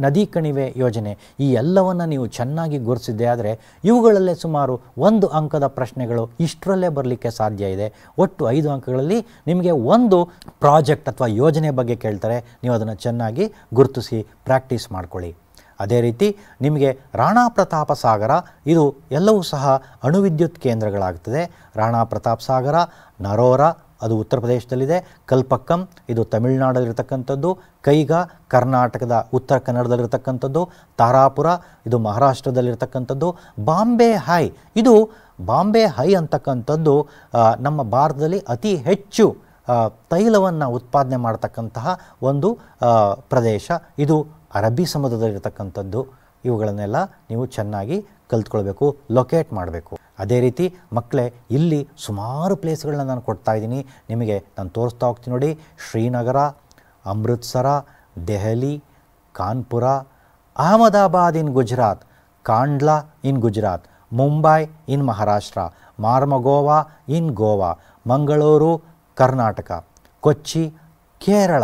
ನದಿ ಕಣಿವೆ ಯೋಜನೆ, ಈ ಎಲ್ಲವನ್ನು ನೀವು ಚೆನ್ನಾಗಿ ಗುರುತಿಸಿದ್ದೆ ಆದರೆ ಇವುಗಳಲ್ಲೇ ಸುಮಾರು 1 ಅಂಕದ ಪ್ರಶ್ನೆಗಳು ಇಷ್ಟರಲ್ಲೇ ಬರಲಿಕ್ಕೆ ಸಾಧ್ಯ ಇದೆ. ಒಟ್ಟು 5 ಅಂಕಗಳಲ್ಲಿ ನಿಮಗೆ ಒಂದು ಪ್ರಾಜೆಕ್ಟ್ ಅಥವಾ ಯೋಜನೆ ಬಗ್ಗೆ ಕೇಳ್ತಾರೆ. ನೀವು ಅದನ್ನು ಚೆನ್ನಾಗಿ ಗುರುತಿಸಿ ಪ್ರಾಕ್ಟೀಸ್ ಮಾಡ್ಕೊಳ್ಳಿ. ಅದೇ ರೀತಿ ನಿಮಗೆ ರಾಣಾ ಪ್ರತಾಪ ಸಾಗರ, ಇದು ಎಲ್ಲವೂ ಸಹ ಅಣುವಿದ್ಯುತ್ ಕೇಂದ್ರಗಳಾಗ್ತದೆ. ರಾಣಾ ಪ್ರತಾಪ್ ಸಾಗರ, ನರೋರಾ ಅದು ಉತ್ತರ ಪ್ರದೇಶದಲ್ಲಿದೆ, ಕಲ್ಪಕ್ಕಂ ಇದು ತಮಿಳುನಾಡಲ್ಲಿರ್ತಕ್ಕಂಥದ್ದು, ಕೈಗಾ ಕರ್ನಾಟಕದ ಉತ್ತರ ಕನ್ನಡದಲ್ಲಿರ್ತಕ್ಕಂಥದ್ದು, ತಾರಾಪುರ ಇದು ಮಹಾರಾಷ್ಟ್ರದಲ್ಲಿರ್ತಕ್ಕಂಥದ್ದು, ಬಾಂಬೆ ಹೈ, ಇದು ಬಾಂಬೆ ಹೈ ಅಂತಕ್ಕಂಥದ್ದು ನಮ್ಮ ಭಾರತದಲ್ಲಿ ಅತಿ ಹೆಚ್ಚು ತೈಲವನ್ನು ಉತ್ಪಾದನೆ ಮಾಡ್ತಕ್ಕಂತಹ ಒಂದು ಪ್ರದೇಶ. ಇದು ಅರಬ್ಬಿ ಸಮುದ್ರದಲ್ಲಿರ್ತಕ್ಕಂಥದ್ದು. ಇವುಗಳನ್ನೆಲ್ಲ ನೀವು ಚೆನ್ನಾಗಿ ಕಲ್ತ್ಕೊಳ್ಬೇಕು, ಲೊಕೇಟ್ ಮಾಡಬೇಕು. ಅದೇ ರೀತಿ ಮಕ್ಕಳೇ, ಇಲ್ಲಿ ಸುಮಾರು ಪ್ಲೇಸ್ಗಳನ್ನ ನಾನು ಕೊಡ್ತಾ ಇದ್ದೀನಿ ನಿಮಗೆ. ನಾನು ತೋರಿಸ್ತಾ ಹೋಗ್ತೀನಿ ನೋಡಿ. ಶ್ರೀನಗರ, ಅಮೃತ್ಸರ, ದೆಹಲಿ, ಕಾನ್ಪುರ, ಅಹಮದಾಬಾದ್ ಇನ್ ಗುಜರಾತ್, ಕಾಂಡ್ಲಾ ಇನ್ ಗುಜರಾತ್, ಮುಂಬೈ ಇನ್ ಮಹಾರಾಷ್ಟ್ರ, ಮಾರ್ಮಗೋವಾ ಇನ್ ಗೋವಾ, ಮಂಗಳೂರು ಕರ್ನಾಟಕ, ಕೊಚ್ಚಿ ಕೇರಳ,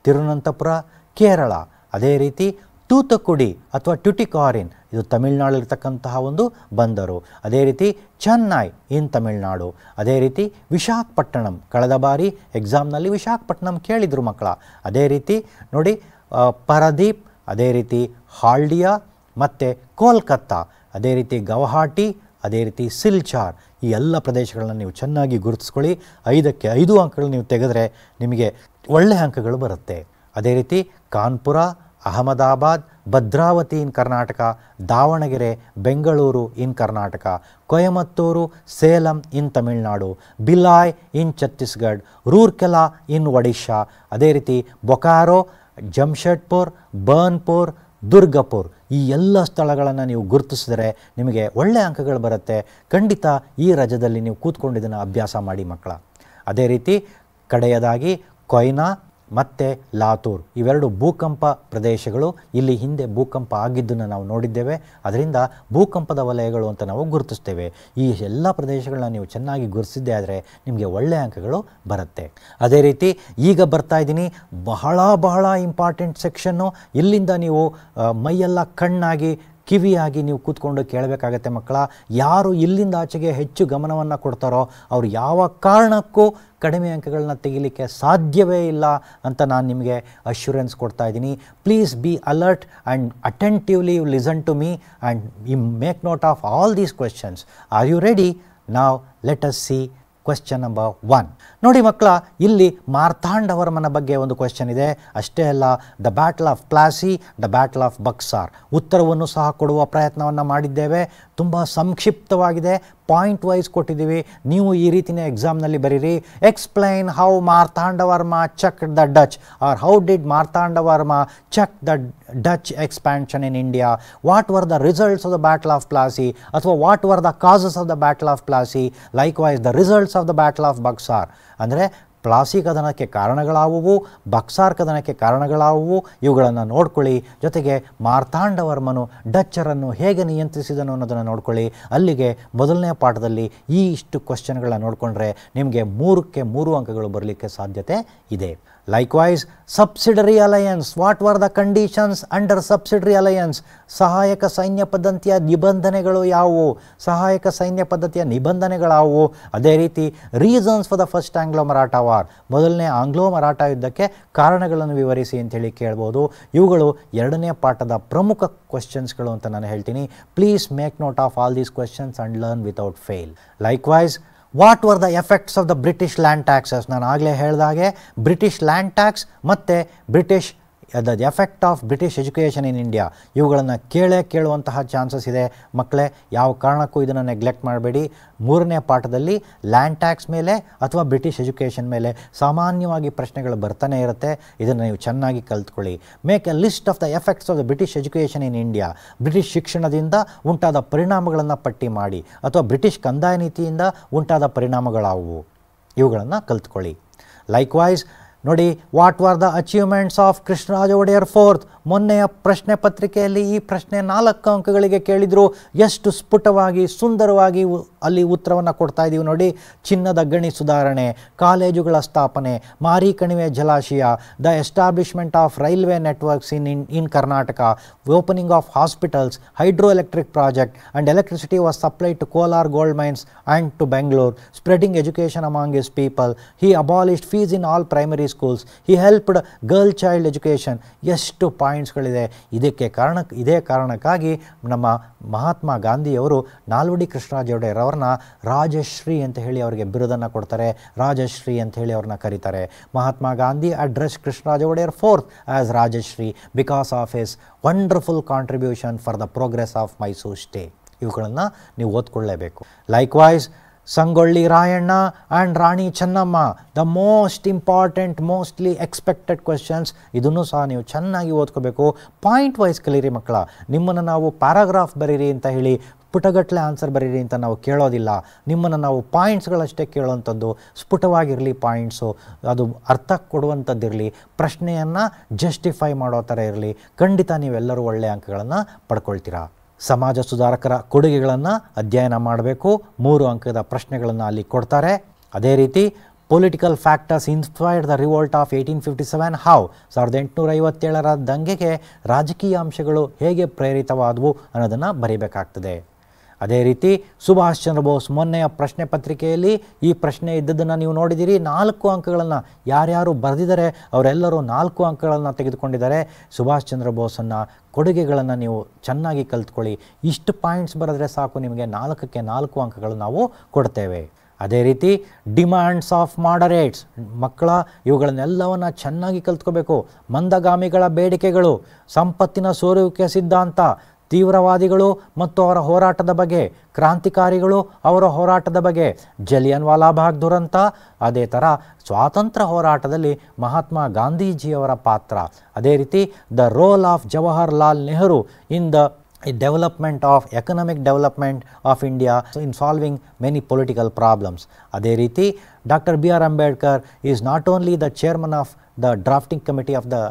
ತಿರುವನಂತಪುರ ಕೇರಳ, ಅದೇ ರೀತಿ ತೂತುಕುಡಿ ಅಥವಾ ಟ್ಯುಟಿಕಾರಿನ್ ಇದು ತಮಿಳುನಾಡಲ್ಲಿರ್ತಕ್ಕಂತಹ ಒಂದು ಬಂದರು, ಅದೇ ರೀತಿ ಚೆನ್ನೈ ಇನ್ ತಮಿಳುನಾಡು, ಅದೇ ರೀತಿ ವಿಶಾಖಪಟ್ಟಣಂ, ಕಳೆದ ಬಾರಿ ಎಕ್ಸಾಮ್ನಲ್ಲಿ ವಿಶಾಖಪಟ್ಟಣಂ ಕೇಳಿದರು ಮಕ್ಕಳ. ಅದೇ ರೀತಿ ನೋಡಿ ಪರದೀಪ್, ಅದೇ ರೀತಿ ಹಾಲ್ಡಿಯಾ ಮತ್ತು ಕೋಲ್ಕತ್ತಾ, ಅದೇ ರೀತಿ ಗೌಹಾಟಿ, ಅದೇ ರೀತಿ ಸಿಲ್ಚಾರ್, ಈ ಎಲ್ಲ ಪ್ರದೇಶಗಳನ್ನು ನೀವು ಚೆನ್ನಾಗಿ ಗುರುತಿಸ್ಕೊಳ್ಳಿ. 5ಕ್ಕೆ 5 ಅಂಕಗಳು ನೀವು ತೆಗೆದರೆ ನಿಮಗೆ ಒಳ್ಳೆಯ ಅಂಕಗಳು ಬರುತ್ತೆ. ಅದೇ ರೀತಿ ಕಾನ್ಪುರ, ಅಹಮದಾಬಾದ್, ಭದ್ರಾವತಿ ಇನ್ ಕರ್ನಾಟಕ, ದಾವಣಗೆರೆ, ಬೆಂಗಳೂರು ಇನ್ ಕರ್ನಾಟಕ, ಕೊಯಮತ್ತೂರು, ಸೇಲಂ ಇನ್ ತಮಿಳುನಾಡು, ಬಿಲಾಯ್ ಇನ್ ಛತ್ತೀಸ್ಗಢ, ರೂರ್ಕೆಲಾ ಇನ್ ಒಡಿಶಾ, ಅದೇ ರೀತಿ ಬೊಕಾರೋ, ಜಮ್ಶೆಡ್ಪುರ್, ಬರ್ನ್ಪುರ್, ದುರ್ಗಪುರ್, ಈ ಎಲ್ಲ ಸ್ಥಳಗಳನ್ನು ನೀವು ಗುರುತಿಸಿದರೆ ನಿಮಗೆ ಒಳ್ಳೆಯ ಅಂಕಗಳು ಬರುತ್ತೆ. ಖಂಡಿತ ಈ ರಜದಲ್ಲಿ ನೀವು ಕೂತ್ಕೊಂಡು ಇದನ್ನು ಅಭ್ಯಾಸ ಮಾಡಿ ಮಕ್ಕಳ. ಅದೇ ರೀತಿ ಕಡೆಯದಾಗಿ ಕೊಯ್ನಾ ಮತ್ತು ಲಾತೂರ್, ಇವೆರಡು ಭೂಕಂಪ ಪ್ರದೇಶಗಳು. ಇಲ್ಲಿ ಹಿಂದೆ ಭೂಕಂಪ ಆಗಿದ್ದನ್ನು ನಾವು ನೋಡಿದ್ದೇವೆ, ಅದರಿಂದ ಭೂಕಂಪದ ವಲಯಗಳು ಅಂತ ನಾವು ಗುರುತಿಸ್ತೇವೆ. ಈ ಎಲ್ಲ ಪ್ರದೇಶಗಳನ್ನ ನೀವು ಚೆನ್ನಾಗಿ ಗುರುತಿಸಿದ್ದೆ ಆದರೆ ನಿಮಗೆ ಒಳ್ಳೆಯ ಅಂಕಗಳು ಬರುತ್ತೆ. ಅದೇ ರೀತಿ ಈಗ ಬರ್ತಾ ಇದ್ದೀನಿ ಬಹಳ ಇಂಪಾರ್ಟೆಂಟ್ ಸೆಕ್ಷನ್ನು. ಇಲ್ಲಿಂದ ನೀವು ಮೈಯೆಲ್ಲ ಕಣ್ಣಾಗಿ ಕಿವಿಯಾಗಿ ನೀವು ಕೂತ್ಕೊಂಡು ಕೇಳಬೇಕಾಗತ್ತೆ ಮಕ್ಕಳ. ಯಾರು ಇಲ್ಲಿಂದ ಆಚೆಗೆ ಹೆಚ್ಚು ಗಮನವನ್ನು ಕೊಡ್ತಾರೋ ಅವರು ಯಾವ ಕಾರಣಕ್ಕೂ ಕಡಿಮೆ ಅಂಕಗಳನ್ನ ತೆಗಿಲಿಕ್ಕೆ ಸಾಧ್ಯವೇ ಇಲ್ಲ ಅಂತ ನಾನು ನಿಮಗೆ ಅಶ್ಯೂರೆನ್ಸ್ ಕೊಡ್ತಾ ಇದ್ದೀನಿ. Please be alert and attentively you listen to me and you make note of all these questions. Are you ready? Now let us see question number 1. ನೋಡಿ ಮಕ್ಕಳ, ಇಲ್ಲಿ ಮಾರ್ತಾಂಡವರ್ಮನ ಬಗ್ಗೆ ಒಂದು ಕ್ವೆಶ್ಚನ್ ಇದೆ. ಅಷ್ಟೇ ಅಲ್ಲ, the battle of Plassey, the battle of Buxar, ಉತ್ತರವನ್ನು ಸಹ ಕೊಡುವ ಪ್ರಯತ್ನವನ್ನು ಮಾಡಿದ್ದೇವೆ. ತುಂಬ ಸಂಕ್ಷಿಪ್ತವಾಗಿದೆ, ಪಾಯಿಂಟ್ ವೈಸ್ ಕೊಟ್ಟಿದ್ದೀವಿ. ನೀವು ಈ ರೀತಿಯೇ ಎಕ್ಸಾಮ್ನಲ್ಲಿ ಬರೀರಿ. Explain how Marthandavarma check the Dutch, or how did Marthandavarma check the Dutch expansion in India, what were the results of the battle of Plassey, ಅಥವಾ what were the causes of the battle of Plassey, likewise the results of the battle of Buxar. ಅಂದರೆ ಪ್ಲಾಸಿ ಕದನಕ್ಕೆ ಕಾರಣಗಳಾವುವು, ಬಕ್ಸಾರ್ ಕದನಕ್ಕೆ ಕಾರಣಗಳಾವುವು, ಇವುಗಳನ್ನು ನೋಡ್ಕೊಳ್ಳಿ. ಜೊತೆಗೆ ಮಾರ್ತಾಂಡವರ್ಮನು ಡಚ್ಚರನ್ನು ಹೇಗೆ ನಿಯಂತ್ರಿಸಿದನು ಅನ್ನೋದನ್ನು ನೋಡ್ಕೊಳ್ಳಿ. ಅಲ್ಲಿಗೆ ಮೊದಲನೇ ಪಾಠದಲ್ಲಿ ಈ ಇಷ್ಟು ಕ್ವಶನ್ಗಳನ್ನ ನೋಡಿಕೊಂಡ್ರೆ ನಿಮಗೆ 3ಕ್ಕೆ 3 ಅಂಕಗಳು ಬರಲಿಕ್ಕೆ ಸಾಧ್ಯತೆ ಇದೆ. Likewise subsidiary alliance, what were the conditions under subsidiary alliance, ಸಹಾಯಕ ಸೈನ್ಯ ಪದ್ಧತಿಯ ನಿಬಂಧನೆಗಳು ಯಾವುವು, ಸಹಾಯಕ ಸೈನ್ಯ ಪದ್ಧತಿಯ ನಿಬಂಧನೆಗಳಾವುವು. ಅದೇ ರೀತಿ reasons for the first Anglo Maratha war, ಮೊದಲನೇ ಆಂಗ್ಲೋ ಮರಾಠ ಯುದ್ಧಕ್ಕೆ ಕಾರಣಗಳನ್ನು ವಿವರಿಸಿ ಅಂತೇಳಿ ಕೇಳ್ಬೋದು. ಇವುಗಳು 2ನೇ ಪಾಠದ ಪ್ರಮುಖ ಕ್ವೆಶ್ಚನ್ಸ್ಗಳು ಅಂತ ನಾನು ಹೇಳ್ತೀನಿ. Please make note of all these questions and learn without fail. Likewise what were the effects of the British land taxes, ನಾನು ಆಗಲೇ ಹೇಳಿದಾಗೆ ಬ್ರಿಟಿಷ್ ಲ್ಯಾಂಡ್ ಟ್ಯಾಕ್ಸ್ ಮತ್ತು British the effect of British education in India, ಇವುಗಳನ್ನು ಕೇಳುವಂತಹ chances ಇದೆ ಮಕ್ಕಳೇ. ಯಾವ ಕಾರಣಕ್ಕೂ ಇದನ್ನು ನೆಗ್ಲೆಕ್ಟ್ ಮಾಡಬೇಡಿ. 3ನೇ ಪಾಠದಲ್ಲಿ ಲ್ಯಾಂಡ್ ಟ್ಯಾಕ್ಸ್ ಮೇಲೆ ಅಥವಾ ಬ್ರಿಟಿಷ್ ಎಜುಕೇಷನ್ ಮೇಲೆ ಸಾಮಾನ್ಯವಾಗಿ ಪ್ರಶ್ನೆಗಳು ಬರ್ತಾನೆ ಇರುತ್ತೆ. ಇದನ್ನು ನೀವು ಚೆನ್ನಾಗಿ ಕಲ್ತ್ಕೊಳ್ಳಿ. Make a list of the effects of the British education in India. British ಶಿಕ್ಷಣದಿಂದ ಉಂಟಾದ ಪರಿಣಾಮಗಳನ್ನು ಪಟ್ಟಿ ಮಾಡಿ, ಅಥವಾ ಬ್ರಿಟಿಷ್ ಕಂದಾಯ ನೀತಿಯಿಂದ ಉಂಟಾದ ಪರಿಣಾಮಗಳಾವುವು, ಇವುಗಳನ್ನು ಕಲ್ತ್ಕೊಳ್ಳಿ. ಲೈಕ್ವೈಸ್ ನೋಡಿ, what are the achievements of Krishnaraja Wodeyar fourth. ಮೊನ್ನೆಯ ಪ್ರಶ್ನೆ ಪತ್ರಿಕೆಯಲ್ಲಿ ಈ ಪ್ರಶ್ನೆ 4 ಅಂಕಗಳಿಗೆ ಕೇಳಿದರು. ಎಷ್ಟು ಸ್ಫುಟವಾಗಿ ಸುಂದರವಾಗಿ ಅಲ್ಲಿ ಉತ್ತರವನ್ನು ಕೊಡ್ತಾ ಇದ್ದೀವಿ ನೋಡಿ. ಚಿನ್ನದ ಗಣಿ ಸುಧಾರಣೆ, ಕಾಲೇಜುಗಳ ಸ್ಥಾಪನೆ, ಮಾರಿ ಕಣಿವೆ ಜಲಾಶಯ, the establishment of railway networks in Karnataka, opening of hospitals, hydro electric project and electricity was supplied to Kolar gold mines and to Bengaluru, spreading education among his people, he abolished fees in all primary schools, he helped girl child education. ಎಷ್ಟು ಪಾಯಿಂಟ್ಸ್ಗಳಿದೆ. ಇದೇ ಕಾರಣಕ್ಕಾಗಿ ನಮ್ಮ ಮಹಾತ್ಮ ಗಾಂಧಿಯವರು ನಾಲ್ವಡಿ ಕೃಷ್ಣರಾಜ ಒಡೆಯರ್ ಅವರನ್ನ ರಾಜಶ್ರೀ ಅಂತ ಹೇಳಿ ಅವರಿಗೆ ಬಿರುದನ್ನು ಕೊಡ್ತಾರೆ. ರಾಜಶ್ರೀ ಅಂತ ಹೇಳಿ ಅವ್ರನ್ನ ಕರೀತಾರೆ. Mahatma Gandhi address Krishnaraja Wodeyar fourth as Rajarshi because of his wonderful contribution for the progress of Mysuru state. ಇವುಗಳನ್ನು ನೀವು ಓದ್ಕೊಳ್ಳೇಬೇಕು. Likewise Sangolli Rayanna and Rani Chennamma, the most important mostly expected questions. ಇದನ್ನು ಸಹ ನೀವು ಚೆನ್ನಾಗಿ ಓದ್ಕೋಬೇಕು. ಪಾಯಿಂಟ್ ವೈಸ್ ಕಲೀರಿ ಮಕ್ಕಳ. ನಿಮ್ಮನ್ನು ನಾವು ಪ್ಯಾರಾಗ್ರಾಫ್ ಬರೀರಿ ಅಂತ ಹೇಳಿ ಪುಟಗಟ್ಟಲೆ ಆನ್ಸರ್ ಬರೀರಿ ಅಂತ ನಾವು ಕೇಳೋದಿಲ್ಲ. ನಿಮ್ಮನ್ನು ನಾವು ಪಾಯಿಂಟ್ಸ್ಗಳಷ್ಟೇ ಕೇಳೋವಂಥದ್ದು. ಸ್ಫುಟವಾಗಿರಲಿ ಪಾಯಿಂಟ್ಸು, ಅದು ಅರ್ಥ ಕೊಡುವಂಥದ್ದಿರಲಿ, ಪ್ರಶ್ನೆಯನ್ನು ಜಸ್ಟಿಫೈ ಮಾಡೋ ಥರ ಇರಲಿ. ಖಂಡಿತ ನೀವೆಲ್ಲರೂ ಒಳ್ಳೆಯ ಅಂಕಗಳನ್ನು ಪಡ್ಕೊಳ್ತೀರಾ. ಸಮಾಜ ಸುಧಾರಕರ ಕೊಡುಗೆಗಳನ್ನು ಅಧ್ಯಯನ ಮಾಡಬೇಕು. 3 ಅಂಕದ ಪ್ರಶ್ನೆಗಳನ್ನು ಅಲ್ಲಿ ಕೊಡ್ತಾರೆ. ಅದೇ ರೀತಿ political factors inspired the revolt of 1857 how. 1857ರ ದಂಗೆಗೆ ರಾಜಕೀಯ ಅಂಶಗಳು ಹೇಗೆ ಪ್ರೇರಿತವಾದವು ಅನ್ನೋದನ್ನು ಬರೀಬೇಕಾಗ್ತದೆ. ಅದೇ ರೀತಿ ಸುಭಾಷ್ ಚಂದ್ರ ಬೋಸ್, ಮೊನ್ನೆಯ ಪ್ರಶ್ನೆ ಪತ್ರಿಕೆಯಲ್ಲಿ ಈ ಪ್ರಶ್ನೆ ಇದ್ದದ್ದನ್ನು ನೀವು ನೋಡಿದ್ದೀರಿ. 4 ಅಂಕಗಳನ್ನು ಯಾರ್ಯಾರು ಬರೆದಿದ್ದಾರೆ ಅವರೆಲ್ಲರೂ 4 ಅಂಕಗಳನ್ನು ತೆಗೆದುಕೊಂಡಿದ್ದಾರೆ. ಸುಭಾಷ್ ಚಂದ್ರ ಬೋಸನ್ನು ಕೊಡುಗೆಗಳನ್ನು ನೀವು ಚೆನ್ನಾಗಿ ಕಲ್ತ್ಕೊಳ್ಳಿ. ಇಷ್ಟು ಪಾಯಿಂಟ್ಸ್ ಬರೆದ್ರೆ ಸಾಕು, ನಿಮಗೆ 4ಕ್ಕೆ 4 ಅಂಕಗಳು ನಾವು ಕೊಡ್ತೇವೆ. ಅದೇ ರೀತಿ ಡಿಮ್ಯಾಂಡ್ಸ್ ಆಫ್ ಮಾಡರೇಟ್ಸ್, ಮಕ್ಕಳ ಇವುಗಳನ್ನೆಲ್ಲವನ್ನು ಚೆನ್ನಾಗಿ ಕಲ್ತ್ಕೋಬೇಕು. ಮಂದಗಾಮಿಗಳ ಬೇಡಿಕೆಗಳು, ಸಂಪತ್ತಿನ ಸೋರುವಿಕೆ ಸಿದ್ಧಾಂತ, ತೀವ್ರವಾದಿಗಳು ಮತ್ತು ಅವರ ಹೋರಾಟದ ಬಗ್ಗೆ, ಕ್ರಾಂತಿಕಾರಿಗಳು ಅವರ ಹೋರಾಟದ ಬಗ್ಗೆ, ಜಲಿಯನ್ ವಾಲಾಬಾಗ್ ದುರಂತ, ಅದೇ ಥರ ಸ್ವಾತಂತ್ರ್ಯ ಹೋರಾಟದಲ್ಲಿ ಮಹಾತ್ಮ ಗಾಂಧೀಜಿಯವರ ಪಾತ್ರ, ಅದೇ ರೀತಿ the role of Jawaharlal Nehru in the development of economic development of India in solving many political problems. ಅದೇ ರೀತಿ doctor B R Ambedkar is not only the chairman of the drafting committee of the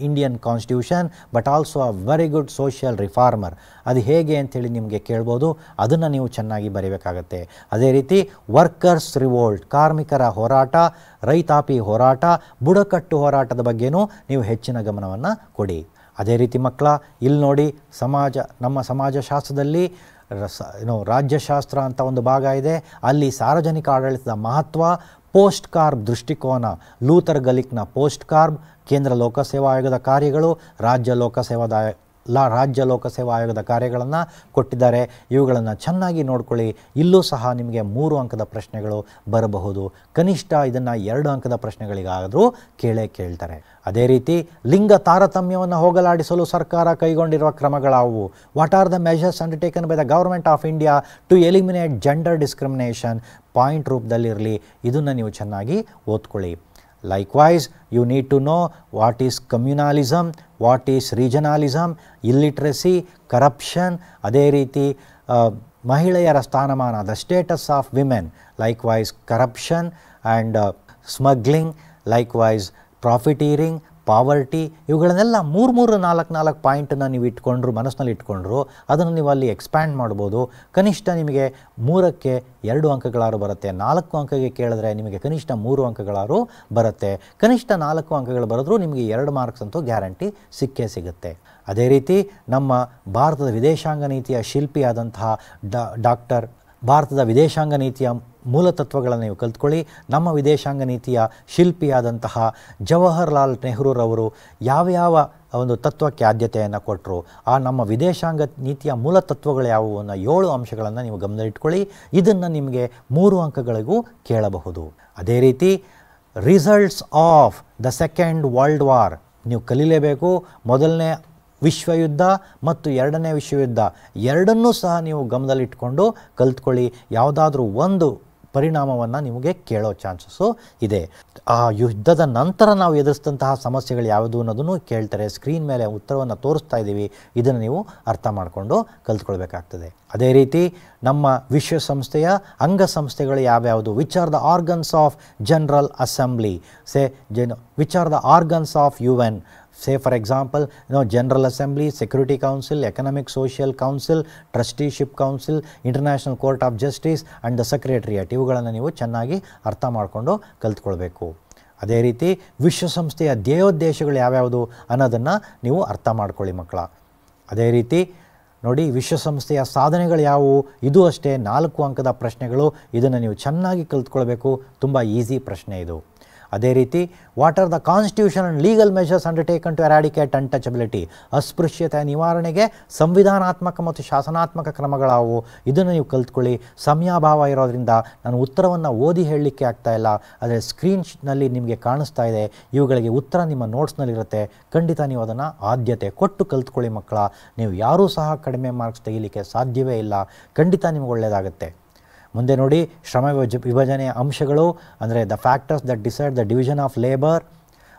Indian Constitution but also a very good social reformer. ಅದು ಹೇಗೆ ಅಂಥೇಳಿ ನಿಮಗೆ ಕೇಳ್ಬೋದು, ಅದನ್ನು ನೀವು ಚೆನ್ನಾಗಿ ಬರೀಬೇಕಾಗತ್ತೆ. ಅದೇ ರೀತಿ ವರ್ಕರ್ಸ್ ರಿವೋಲ್ಟ್, ಕಾರ್ಮಿಕರ ಹೋರಾಟ, ರೈತಾಪಿ ಹೋರಾಟ, ಬುಡಕಟ್ಟು ಹೋರಾಟದ ಬಗ್ಗೆನೂ ನೀವು ಹೆಚ್ಚಿನ ಗಮನವನ್ನು ಕೊಡಿ. ಅದೇ ರೀತಿ ಮಕ್ಕಳ ಇಲ್ಲಿ ನೋಡಿ, ನಮ್ಮ ಸಮಾಜಶಾಸ್ತ್ರದಲ್ಲಿ ರಾಜ್ಯಶಾಸ್ತ್ರ ಅಂತ ಒಂದು ಭಾಗ ಇದೆ. ಅಲ್ಲಿ ಸಾರ್ವಜನಿಕ ಆಡಳಿತದ ಮಹತ್ವ, ಪೋಸ್ಟ್ ಕಾರ್ಬ್ ದೃಷ್ಟಿಕೋನ, ಲೂಥರ್ ಗಲಿಕ್ನ ಪೋಸ್ಟ್ ಕಾರ್ಬ್, ಕೇಂದ್ರ ಲೋಕಸೇವಾ ಆಯೋಗದ ಕಾರ್ಯಗಳು, ರಾಜ್ಯ ಲೋಕಸೇವಾ ಆಯೋಗದ ಕಾರ್ಯಗಳನ್ನು ಕೊಟ್ಟಿದ್ದಾರೆ. ಇವುಗಳನ್ನು ಚೆನ್ನಾಗಿ ನೋಡ್ಕೊಳ್ಳಿ. ಇಲ್ಲೂ ಸಹ ನಿಮಗೆ 3 ಅಂಕದ ಪ್ರಶ್ನೆಗಳು ಬರಬಹುದು. ಕನಿಷ್ಠ ಇದನ್ನು 2 ಅಂಕದ ಪ್ರಶ್ನೆಗಳಿಗಾದರೂ ಕೇಳ್ತಾರೆ. ಅದೇ ರೀತಿ ಲಿಂಗ ತಾರತಮ್ಯವನ್ನು ಹೋಗಲಾಡಿಸಲು ಸರ್ಕಾರ ಕೈಗೊಂಡಿರುವ ಕ್ರಮಗಳಾವುವು? What are the measures undertaken by the government of India to eliminate gender discrimination? Point ರೂಪದಲ್ಲಿರಲಿ. ಇದನ್ನು ನೀವು ಚೆನ್ನಾಗಿ ಓದ್ಕೊಳ್ಳಿ. Likewise, you need to know what is communalism, what is regionalism, illiteracy, corruption, ಅದೇ ರೀತಿ ಮಹಿಳೆಯರ ಸ್ಥಾನಮಾನ, the status of women, likewise corruption and smuggling, likewise profiteering, poverty. ಇವುಗಳನ್ನೆಲ್ಲ 3-4 ಪಾಯಿಂಟನ್ನು ನೀವು ಮನಸ್ಸಿನಲ್ಲಿ ಇಟ್ಕೊಂಡ್ರು ಅದನ್ನು ನೀವು ಅಲ್ಲಿ ಎಕ್ಸ್ಪ್ಯಾಂಡ್ ಮಾಡ್ಬೋದು. ಕನಿಷ್ಠ ನಿಮಗೆ 3ಕ್ಕೆ 2 ಅಂಕಗಳಾರು ಬರುತ್ತೆ. 4 ಅಂಕಕ್ಕೆ ಕೇಳಿದ್ರೆ ನಿಮಗೆ ಕನಿಷ್ಠ 3 ಅಂಕಗಳಾರು ಬರುತ್ತೆ. ಕನಿಷ್ಠ 4 ಅಂಕಗಳು ಬರೆದ್ರೂ ನಿಮಗೆ 2 ಮಾರ್ಕ್ಸ್ ಅಂತೂ ಗ್ಯಾರಂಟಿ ಸಿಗುತ್ತೆ. ಅದೇ ರೀತಿ ನಮ್ಮ ಭಾರತದ ವಿದೇಶಾಂಗ ನೀತಿಯ ಶಿಲ್ಪಿಯಾದಂತಹ ಭಾರತದ ವಿದೇಶಾಂಗ ನೀತಿಯ ಮೂಲತತ್ವಗಳನ್ನು ನೀವು ಕಲ್ತ್ಕೊಳ್ಳಿ. ನಮ್ಮ ವಿದೇಶಾಂಗ ನೀತಿಯ ಶಿಲ್ಪಿಯಾದಂತಹ ಜವಾಹರ್ಲಾಲ್ ನೆಹರೂರವರು ಯಾವ ಒಂದು ತತ್ವಕ್ಕೆ ಆದ್ಯತೆಯನ್ನು ಕೊಟ್ಟರು, ಆ ನಮ್ಮ ವಿದೇಶಾಂಗ ನೀತಿಯ ಮೂಲತತ್ವಗಳು ಯಾವುವು ಅನ್ನೋ 7 ಅಂಶಗಳನ್ನು ನೀವು ಗಮನದಲ್ಲಿಟ್ಕೊಳ್ಳಿ. ಇದನ್ನು ನಿಮಗೆ 3 ಅಂಕಗಳಿಗೂ ಕೇಳಬಹುದು. ಅದೇ ರೀತಿ results of the second world war, ನೀವು ಕಲೀಲೇಬೇಕು. ಮೊದಲನೇ ವಿಶ್ವಯುದ್ಧ ಮತ್ತು ಎರಡನೇ ವಿಶ್ವಯುದ್ಧ ಎರಡನ್ನೂ ಸಹ ನೀವು ಗಮನದಲ್ಲಿಟ್ಕೊಂಡು ಕಲ್ತ್ಕೊಳ್ಳಿ. ಯಾವುದಾದ್ರೂ ಒಂದು ಪರಿಣಾಮವನ್ನು ನಿಮಗೆ ಕೇಳೋ ಚಾನ್ಸಸ್ಸು ಇದೆ. ಆ ಯುದ್ಧದ ನಂತರ ನಾವು ಎದುರಿಸಿದಂತಹ ಸಮಸ್ಯೆಗಳು ಯಾವುದು ಅನ್ನೋದನ್ನು ಕೇಳ್ತಾರೆ. ಸ್ಕ್ರೀನ್ ಮೇಲೆ ಉತ್ತರವನ್ನು ತೋರಿಸ್ತಾ ಇದ್ದೀವಿ. ಇದನ್ನು ನೀವು ಅರ್ಥ ಮಾಡಿಕೊಂಡು ಕಲ್ತ್ಕೊಳ್ಬೇಕಾಗ್ತದೆ. ಅದೇ ರೀತಿ ನಮ್ಮ ವಿಶ್ವಸಂಸ್ಥೆಯ ಅಂಗಸಂಸ್ಥೆಗಳು ಯಾವ್ಯಾವುದು, which are the organs of general assembly, which are the organs of UN. Say for example, General Assembly, Security Council, Economic Social Council, Trusteeship Council, International Court of Justice and the Secretariat. ಇವುಗಳನ್ನು ನೀವು ಚೆನ್ನಾಗಿ ಅರ್ಥ ಮಾಡಿಕೊಂಡು ಕಲ್ತ್ಕೊಳ್ಬೇಕು. ಅದೇ ರೀತಿ ವಿಶ್ವಸಂಸ್ಥೆಯ ಧ್ಯೇಯೋದ್ದೇಶಗಳು ಯಾವ್ಯಾವುದು ಅನ್ನೋದನ್ನು ನೀವು ಅರ್ಥ ಮಾಡ್ಕೊಳ್ಳಿ ಮಕ್ಕಳ. ಅದೇ ರೀತಿ ನೋಡಿ, ವಿಶ್ವಸಂಸ್ಥೆಯ ಸಾಧನೆಗಳು ಯಾವುವು, ಇದು ಅಷ್ಟೇ 4 ಅಂಕದ ಪ್ರಶ್ನೆಗಳು. ಇದನ್ನು ನೀವು ಚೆನ್ನಾಗಿ ಕಲ್ತ್ಕೊಳ್ಬೇಕು. ತುಂಬ ಈಸಿ ಪ್ರಶ್ನೆ ಇದು. ಅದೇ ರೀತಿ what are the constitution and legal measures undertaken to eradicate untouchability, ಅಸ್ಪೃಶ್ಯತೆಯ ನಿವಾರಣೆಗೆ ಸಂವಿಧಾನಾತ್ಮಕ ಮತ್ತು ಶಾಸನಾತ್ಮಕ ಕ್ರಮಗಳಾವು, ಇದನ್ನು ನೀವು ಕಲ್ತ್ಕೊಳ್ಳಿ. ಸಮಯಾಭಾವ ಇರೋದ್ರಿಂದ ನಾನು ಉತ್ತರವನ್ನು ಓದಿ ಹೇಳಲಿಕ್ಕೆ ಆಗ್ತಾಯಿಲ್ಲ, ಆದರೆ ಸ್ಕ್ರೀನ್ನಲ್ಲಿ ನಿಮಗೆ ಕಾಣಿಸ್ತಾ ಇದೆ. ಇವುಗಳಿಗೆ ಉತ್ತರ ನಿಮ್ಮ ನೋಟ್ಸ್ನಲ್ಲಿರುತ್ತೆ. ಖಂಡಿತ ನೀವು ಅದನ್ನು ಆದ್ಯತೆ ಕೊಟ್ಟು ಕಲ್ತ್ಕೊಳ್ಳಿ ಮಕ್ಕಳ. ನೀವು ಯಾರೂ ಸಹ ಕಡಿಮೆ ಮಾರ್ಕ್ಸ್ ತೆಗಿಲಿಕ್ಕೆ ಸಾಧ್ಯವೇ ಇಲ್ಲ. ಖಂಡಿತ ನಿಮಗೆ ಒಳ್ಳೆಯದಾಗುತ್ತೆ. ಮುಂದೆ ನೋಡಿ, ಶ್ರಮ ವಿಭಜನೆಯ ಅಂಶಗಳು ಅಂದರೆ the factors that decide the division of labour.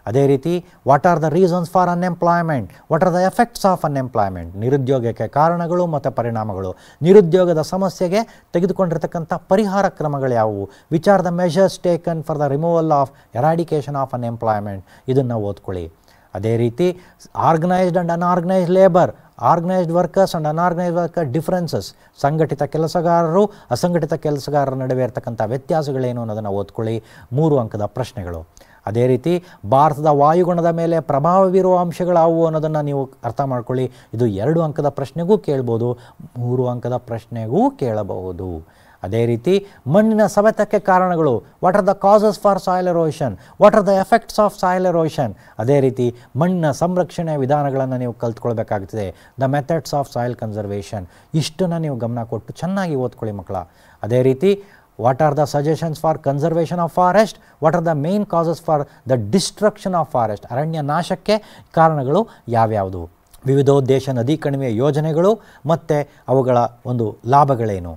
ಅದೇ ರೀತಿ what are the reasons for unemployment, what are the effects of unemployment, ನಿರುದ್ಯೋಗಕ್ಕೆ ಕಾರಣಗಳು ಮತ್ತು ಪರಿಣಾಮಗಳು, ನಿರುದ್ಯೋಗದ ಸಮಸ್ಯೆಗೆ ತೆಗೆದುಕೊಂಡಿರ್ತಕ್ಕಂಥ ಪರಿಹಾರ ಕ್ರಮಗಳು ಯಾವುವು, which are the measures taken for the removal of eradication of unemployment, ಇದನ್ನು ಓದ್ಕೊಳ್ಳಿ. ಅದೇ ರೀತಿ organised and unorganised labour, organised workers and unorganised worker differences, ಸಂಘಟಿತ ಕೆಲಸಗಾರರು ಅಸಂಘಟಿತ ಕೆಲಸಗಾರರ ನಡುವೆ ಇರತಕ್ಕಂಥ ವ್ಯತ್ಯಾಸಗಳೇನು ಅನ್ನೋದನ್ನು ಓದ್ಕೊಳ್ಳಿ. 3 ಅಂಕದ ಪ್ರಶ್ನೆಗಳು. ಅದೇ ರೀತಿ ಭಾರತದ ವಾಯುಗುಣದ ಮೇಲೆ ಪ್ರಭಾವ ಬೀರುವ ಅಂಶಗಳಾವು ಅನ್ನೋದನ್ನು ನೀವು ಅರ್ಥ ಮಾಡ್ಕೊಳ್ಳಿ. ಇದು 2 ಅಂಕದ ಪ್ರಶ್ನೆಗೂ ಕೇಳ್ಬೋದು, 3 ಅಂಕದ ಪ್ರಶ್ನೆಗೂ ಕೇಳಬಹುದು. ಅದೇ ರೀತಿ ಮಣ್ಣಿನ ಸವೆತಕ್ಕೆ ಕಾರಣಗಳು, what are the causes for soil erosion, what are the effects of soil erosion. ಅದೇ ರೀತಿ ಮಣ್ಣಿನ ಸಂರಕ್ಷಣೆಯ ವಿಧಾನಗಳನ್ನು ನೀವು ಕಲ್ತ್ಕೊಳ್ಬೇಕಾಗ್ತದೆ, the methods of soil conservation. ಇಷ್ಟನ್ನು ನೀವು ಗಮನ ಕೊಟ್ಟು ಚೆನ್ನಾಗಿ ಓದ್ಕೊಳ್ಳಿ ಮಕ್ಕಳ. ಅದೇ ರೀತಿ what are the suggestions for conservation of forest, what are the main causes for the destruction of forest, ಅರಣ್ಯ ನಾಶಕ್ಕೆ ಕಾರಣಗಳು ಯಾವ್ಯಾವುದು, ವಿವಿಧೋದ್ದೇಶ ನದಿ ಕಣಿವೆಯ ಯೋಜನೆಗಳು ಮತ್ತು ಅವುಗಳ ಒಂದು ಲಾಭಗಳೇನು,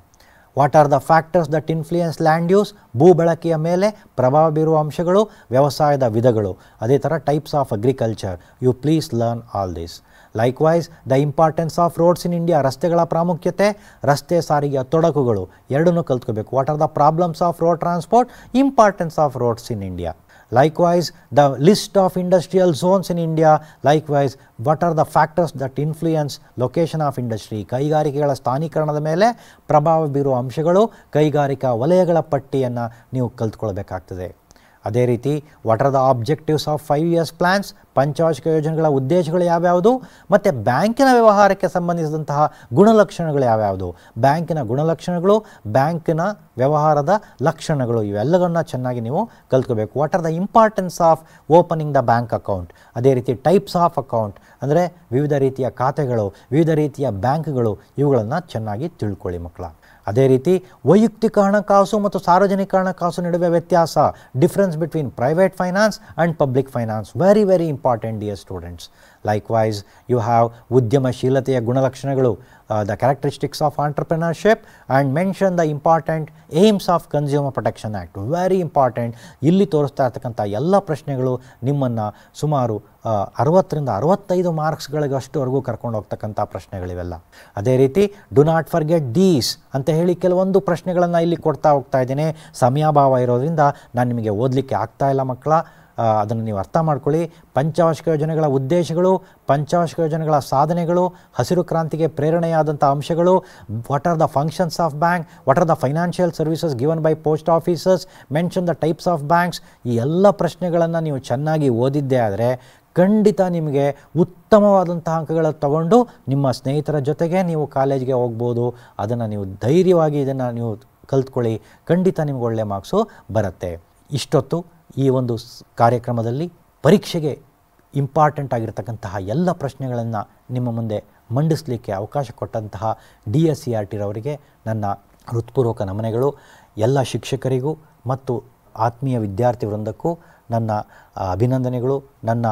what are the factors that influence land use, ಭೂ ಬಳಕೆಯ ಮೇಲೆ ಪ್ರಭಾವ ಬೀರುವ ಅಂಶಗಳು, ವ್ಯವಸಾಯದ ವಿಧಗಳು, ಅದೇ ಥರ types of agriculture. You please learn all this. Likewise the importance of roads in India, ರಸ್ತೆಗಳ ಪ್ರಾಮುಖ್ಯತೆ, ರಸ್ತೆ ಸಾರಿಗೆಯ ತೊಡಕುಗಳು ಎರಡನ್ನೂ ಕಲ್ತ್ಕೋಬೇಕು. What are the problems of road transport, importance of roads in India. Likewise, the list of industrial zones in India. Likewise, what are the factors that influence location of industry, ಕೈಗಾರಿಕೆಗಳ ಸ್ಥಾನೀಕರಣದ ಮೇಲೆ ಪ್ರಭಾವ ಬೀರುವ ಅಂಶಗಳು, ಕೈಗಾರಿಕಾ ವಲಯಗಳ ಪಟ್ಟಿಯನ್ನು ನೀವು ಕಲ್ತ್ಕೊಳ್ಬೇಕಾಗ್ತದೆ. ಅದೇ ರೀತಿ what are the objectives of 5 years plans, ಪಂಚವಾರ್ಷಿಕ ಯೋಜನೆಗಳ ಉದ್ದೇಶಗಳು ಯಾವ್ಯಾವುದು, ಮತ್ತು ಬ್ಯಾಂಕಿನ ವ್ಯವಹಾರಕ್ಕೆ ಸಂಬಂಧಿಸಿದಂತಹ ಗುಣಲಕ್ಷಣಗಳು ಯಾವ್ಯಾವುದು, ಬ್ಯಾಂಕಿನ ಗುಣಲಕ್ಷಣಗಳು, ಬ್ಯಾಂಕಿನ ವ್ಯವಹಾರದ ಲಕ್ಷಣಗಳು, ಇವೆಲ್ಲವನ್ನ ಚೆನ್ನಾಗಿ ನೀವು ಕಲ್ತ್ಕೋಬೇಕು. What are the importance of opening the bank account. ಅದೇ ರೀತಿ ಟೈಪ್ಸ್ ಆಫ್ ಅಕೌಂಟ್ ಅಂದರೆ ವಿವಿಧ ರೀತಿಯ ಖಾತೆಗಳು, ವಿವಿಧ ರೀತಿಯ ಬ್ಯಾಂಕ್ಗಳು, ಇವುಗಳನ್ನು ಚೆನ್ನಾಗಿ ತಿಳ್ಕೊಳ್ಳಿ ಮಕ್ಕಳ. ಅದೇ ರೀತಿ ವೈಯಕ್ತಿಕ ಹಣಕಾಸು ಮತ್ತು ಸಾರ್ವಜನಿಕ ಹಣಕಾಸು ನಡುವೆ ವ್ಯತ್ಯಾಸ, difference between private finance and public finance, very very important dear students. Likewise you have ಉದ್ಯಮಶೀಲತೆಯ ಗುಣಲಕ್ಷಣಗಳು, the characteristics of entrepreneurship and mention the important aims of consumer protection act, very important. ಇಲ್ಲಿ ತೋರಿಸ್ತಾ ಇರ್ತಕ್ಕಂಥ ಎಲ್ಲ ಪ್ರಶ್ನೆಗಳು ನಿಮ್ಮನ್ನು ಸುಮಾರು 60ರಿಂದ 65 ಮಾರ್ಕ್ಸ್ಗಳಿಗಷ್ಟುವರೆಗೂ ಕರ್ಕೊಂಡು ಹೋಗ್ತಕ್ಕಂಥ ಪ್ರಶ್ನೆಗಳಿವೆಲ್ಲ. ಅದೇ ರೀತಿ ಡು ನಾಟ್ ಫರ್ಗೆಟ್ ದೀಸ್ ಅಂತ ಹೇಳಿ ಕೆಲವೊಂದು ಪ್ರಶ್ನೆಗಳನ್ನು ಇಲ್ಲಿ ಕೊಡ್ತಾ ಹೋಗ್ತಾ ಇದ್ದೇನೆ. ಸಮಯಾಭಾವ ಇರೋದ್ರಿಂದ ನಾನು ನಿಮಗೆ ಓದಲಿಕ್ಕೆ ಆಗ್ತಾ ಇಲ್ಲ ಮಕ್ಕಳ, ಅದನ್ನು ನೀವು ಅರ್ಥ ಮಾಡ್ಕೊಳ್ಳಿ. ಪಂಚವಾರ್ಷಿಕ ಯೋಜನೆಗಳ ಉದ್ದೇಶಗಳು, ಪಂಚವಾರ್ಷಿಕ ಯೋಜನೆಗಳ ಸಾಧನೆಗಳು, ಹಸಿರು ಕ್ರಾಂತಿಗೆ ಪ್ರೇರಣೆಯಾದಂಥ ಅಂಶಗಳು, what are the functions of bank, what are the financial services given by post offices, mention the types of banks. ಈ ಎಲ್ಲ ಪ್ರಶ್ನೆಗಳನ್ನು ನೀವು ಚೆನ್ನಾಗಿ ಓದಿದ್ದೇ ಆದರೆ ಖಂಡಿತ ನಿಮಗೆ ಉತ್ತಮವಾದಂತಹ ಅಂಕಗಳನ್ನು ತಗೊಂಡು ನಿಮ್ಮ ಸ್ನೇಹಿತರ ಜೊತೆಗೆ ನೀವು ಕಾಲೇಜಿಗೆ ಹೋಗ್ಬೋದು. ಅದನ್ನು ನೀವು ಧೈರ್ಯವಾಗಿ ಇದನ್ನು ನೀವು ಕಲ್ತ್ಕೊಳ್ಳಿ, ಖಂಡಿತ ನಿಮ್ಗೆ ಒಳ್ಳೆಯ ಮಾರ್ಕ್ಸು ಬರುತ್ತೆ. ಇಷ್ಟೊತ್ತು ಈ ಒಂದು ಕಾರ್ಯಕ್ರಮದಲ್ಲಿ ಪರೀಕ್ಷೆಗೆ ಇಂಪಾರ್ಟೆಂಟ್ ಆಗಿರ್ತಕ್ಕಂತಹ ಎಲ್ಲ ಪ್ರಶ್ನೆಗಳನ್ನು ನಿಮ್ಮ ಮುಂದೆ ಮಂಡಿಸಲಿಕ್ಕೆ ಅವಕಾಶ ಕೊಟ್ಟಂತಹ DSCRT ರವರಿಗೆ ನನ್ನ ಹೃತ್ಪೂರ್ವಕ ನಮನೆಗಳು. ಎಲ್ಲ ಶಿಕ್ಷಕರಿಗೂ ಮತ್ತು ಆತ್ಮೀಯ ವಿದ್ಯಾರ್ಥಿ ವೃಂದಕ್ಕೂ ನನ್ನ ಅಭಿನಂದನೆಗಳು, ನನ್ನ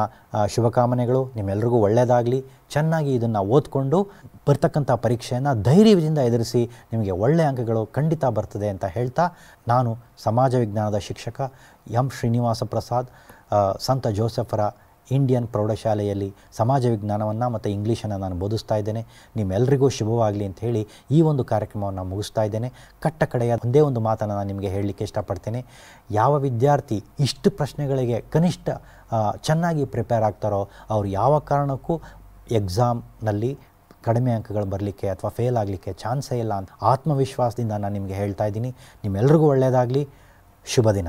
ಶುಭಕಾಮನೆಗಳು. ನಿಮ್ಮೆಲ್ರಿಗೂ ಒಳ್ಳೆಯದಾಗಲಿ. ಚೆನ್ನಾಗಿ ಇದನ್ನು ಓದ್ಕೊಂಡು ಬರ್ತಕ್ಕಂಥ ಪರೀಕ್ಷೆಯನ್ನು ಧೈರ್ಯದಿಂದ ಎದುರಿಸಿ ನಿಮಗೆ ಒಳ್ಳೆಯ ಅಂಕಗಳು ಖಂಡಿತ ಬರ್ತದೆ ಅಂತ ಹೇಳ್ತಾ, ನಾನು ಸಮಾಜ ವಿಜ್ಞಾನದ ಶಿಕ್ಷಕ ಎಂ ಶ್ರೀನಿವಾಸ ಪ್ರಸಾದ್, ಸಂತ ಜೋಸೆಫರ ಇಂಡಿಯನ್ ಪ್ರೌಢಶಾಲೆಯಲ್ಲಿ ಸಮಾಜ ವಿಜ್ಞಾನವನ್ನು ಮತ್ತು ಇಂಗ್ಲೀಷನ್ನು ನಾನು ಬೋಧಿಸ್ತಾ ಇದ್ದೇನೆ. ನಿಮ್ಮೆಲ್ಲರಿಗೂ ಶುಭವಾಗಲಿ ಅಂತ ಹೇಳಿ ಈ ಒಂದು ಕಾರ್ಯಕ್ರಮವನ್ನು ಮುಗಿಸ್ತಾ ಇದ್ದೇನೆ. ಕಟ್ಟ ಕಡೆಯ ಒಂದೇ ಒಂದು ಮಾತನ್ನು ನಾನು ನಿಮಗೆ ಹೇಳಲಿಕ್ಕೆ ಇಷ್ಟಪಡ್ತೇನೆ. ಯಾವ ವಿದ್ಯಾರ್ಥಿ ಇಷ್ಟು ಪ್ರಶ್ನೆಗಳಿಗೆ ಕನಿಷ್ಠ ಚೆನ್ನಾಗಿ ಪ್ರಿಪೇರ್ ಆಗ್ತಾರೋ ಅವರು ಯಾವ ಕಾರಣಕ್ಕೂ ಎಕ್ಸಾಮ್ನಲ್ಲಿ ಕಡಿಮೆ ಅಂಕಗಳು ಬರಲಿಕ್ಕೆ ಅಥವಾ ಫೇಲ್ ಆಗಲಿಕ್ಕೆ ಚಾನ್ಸೇ ಇಲ್ಲ ಅಂತ ಆತ್ಮವಿಶ್ವಾಸದಿಂದ ನಾನು ನಿಮಗೆ ಹೇಳ್ತಾ ಇದ್ದೀನಿ. ನಿಮ್ಮೆಲ್ಲರಿಗೂ ಒಳ್ಳೆಯದಾಗಲಿ. ಶುಭ ದಿನ.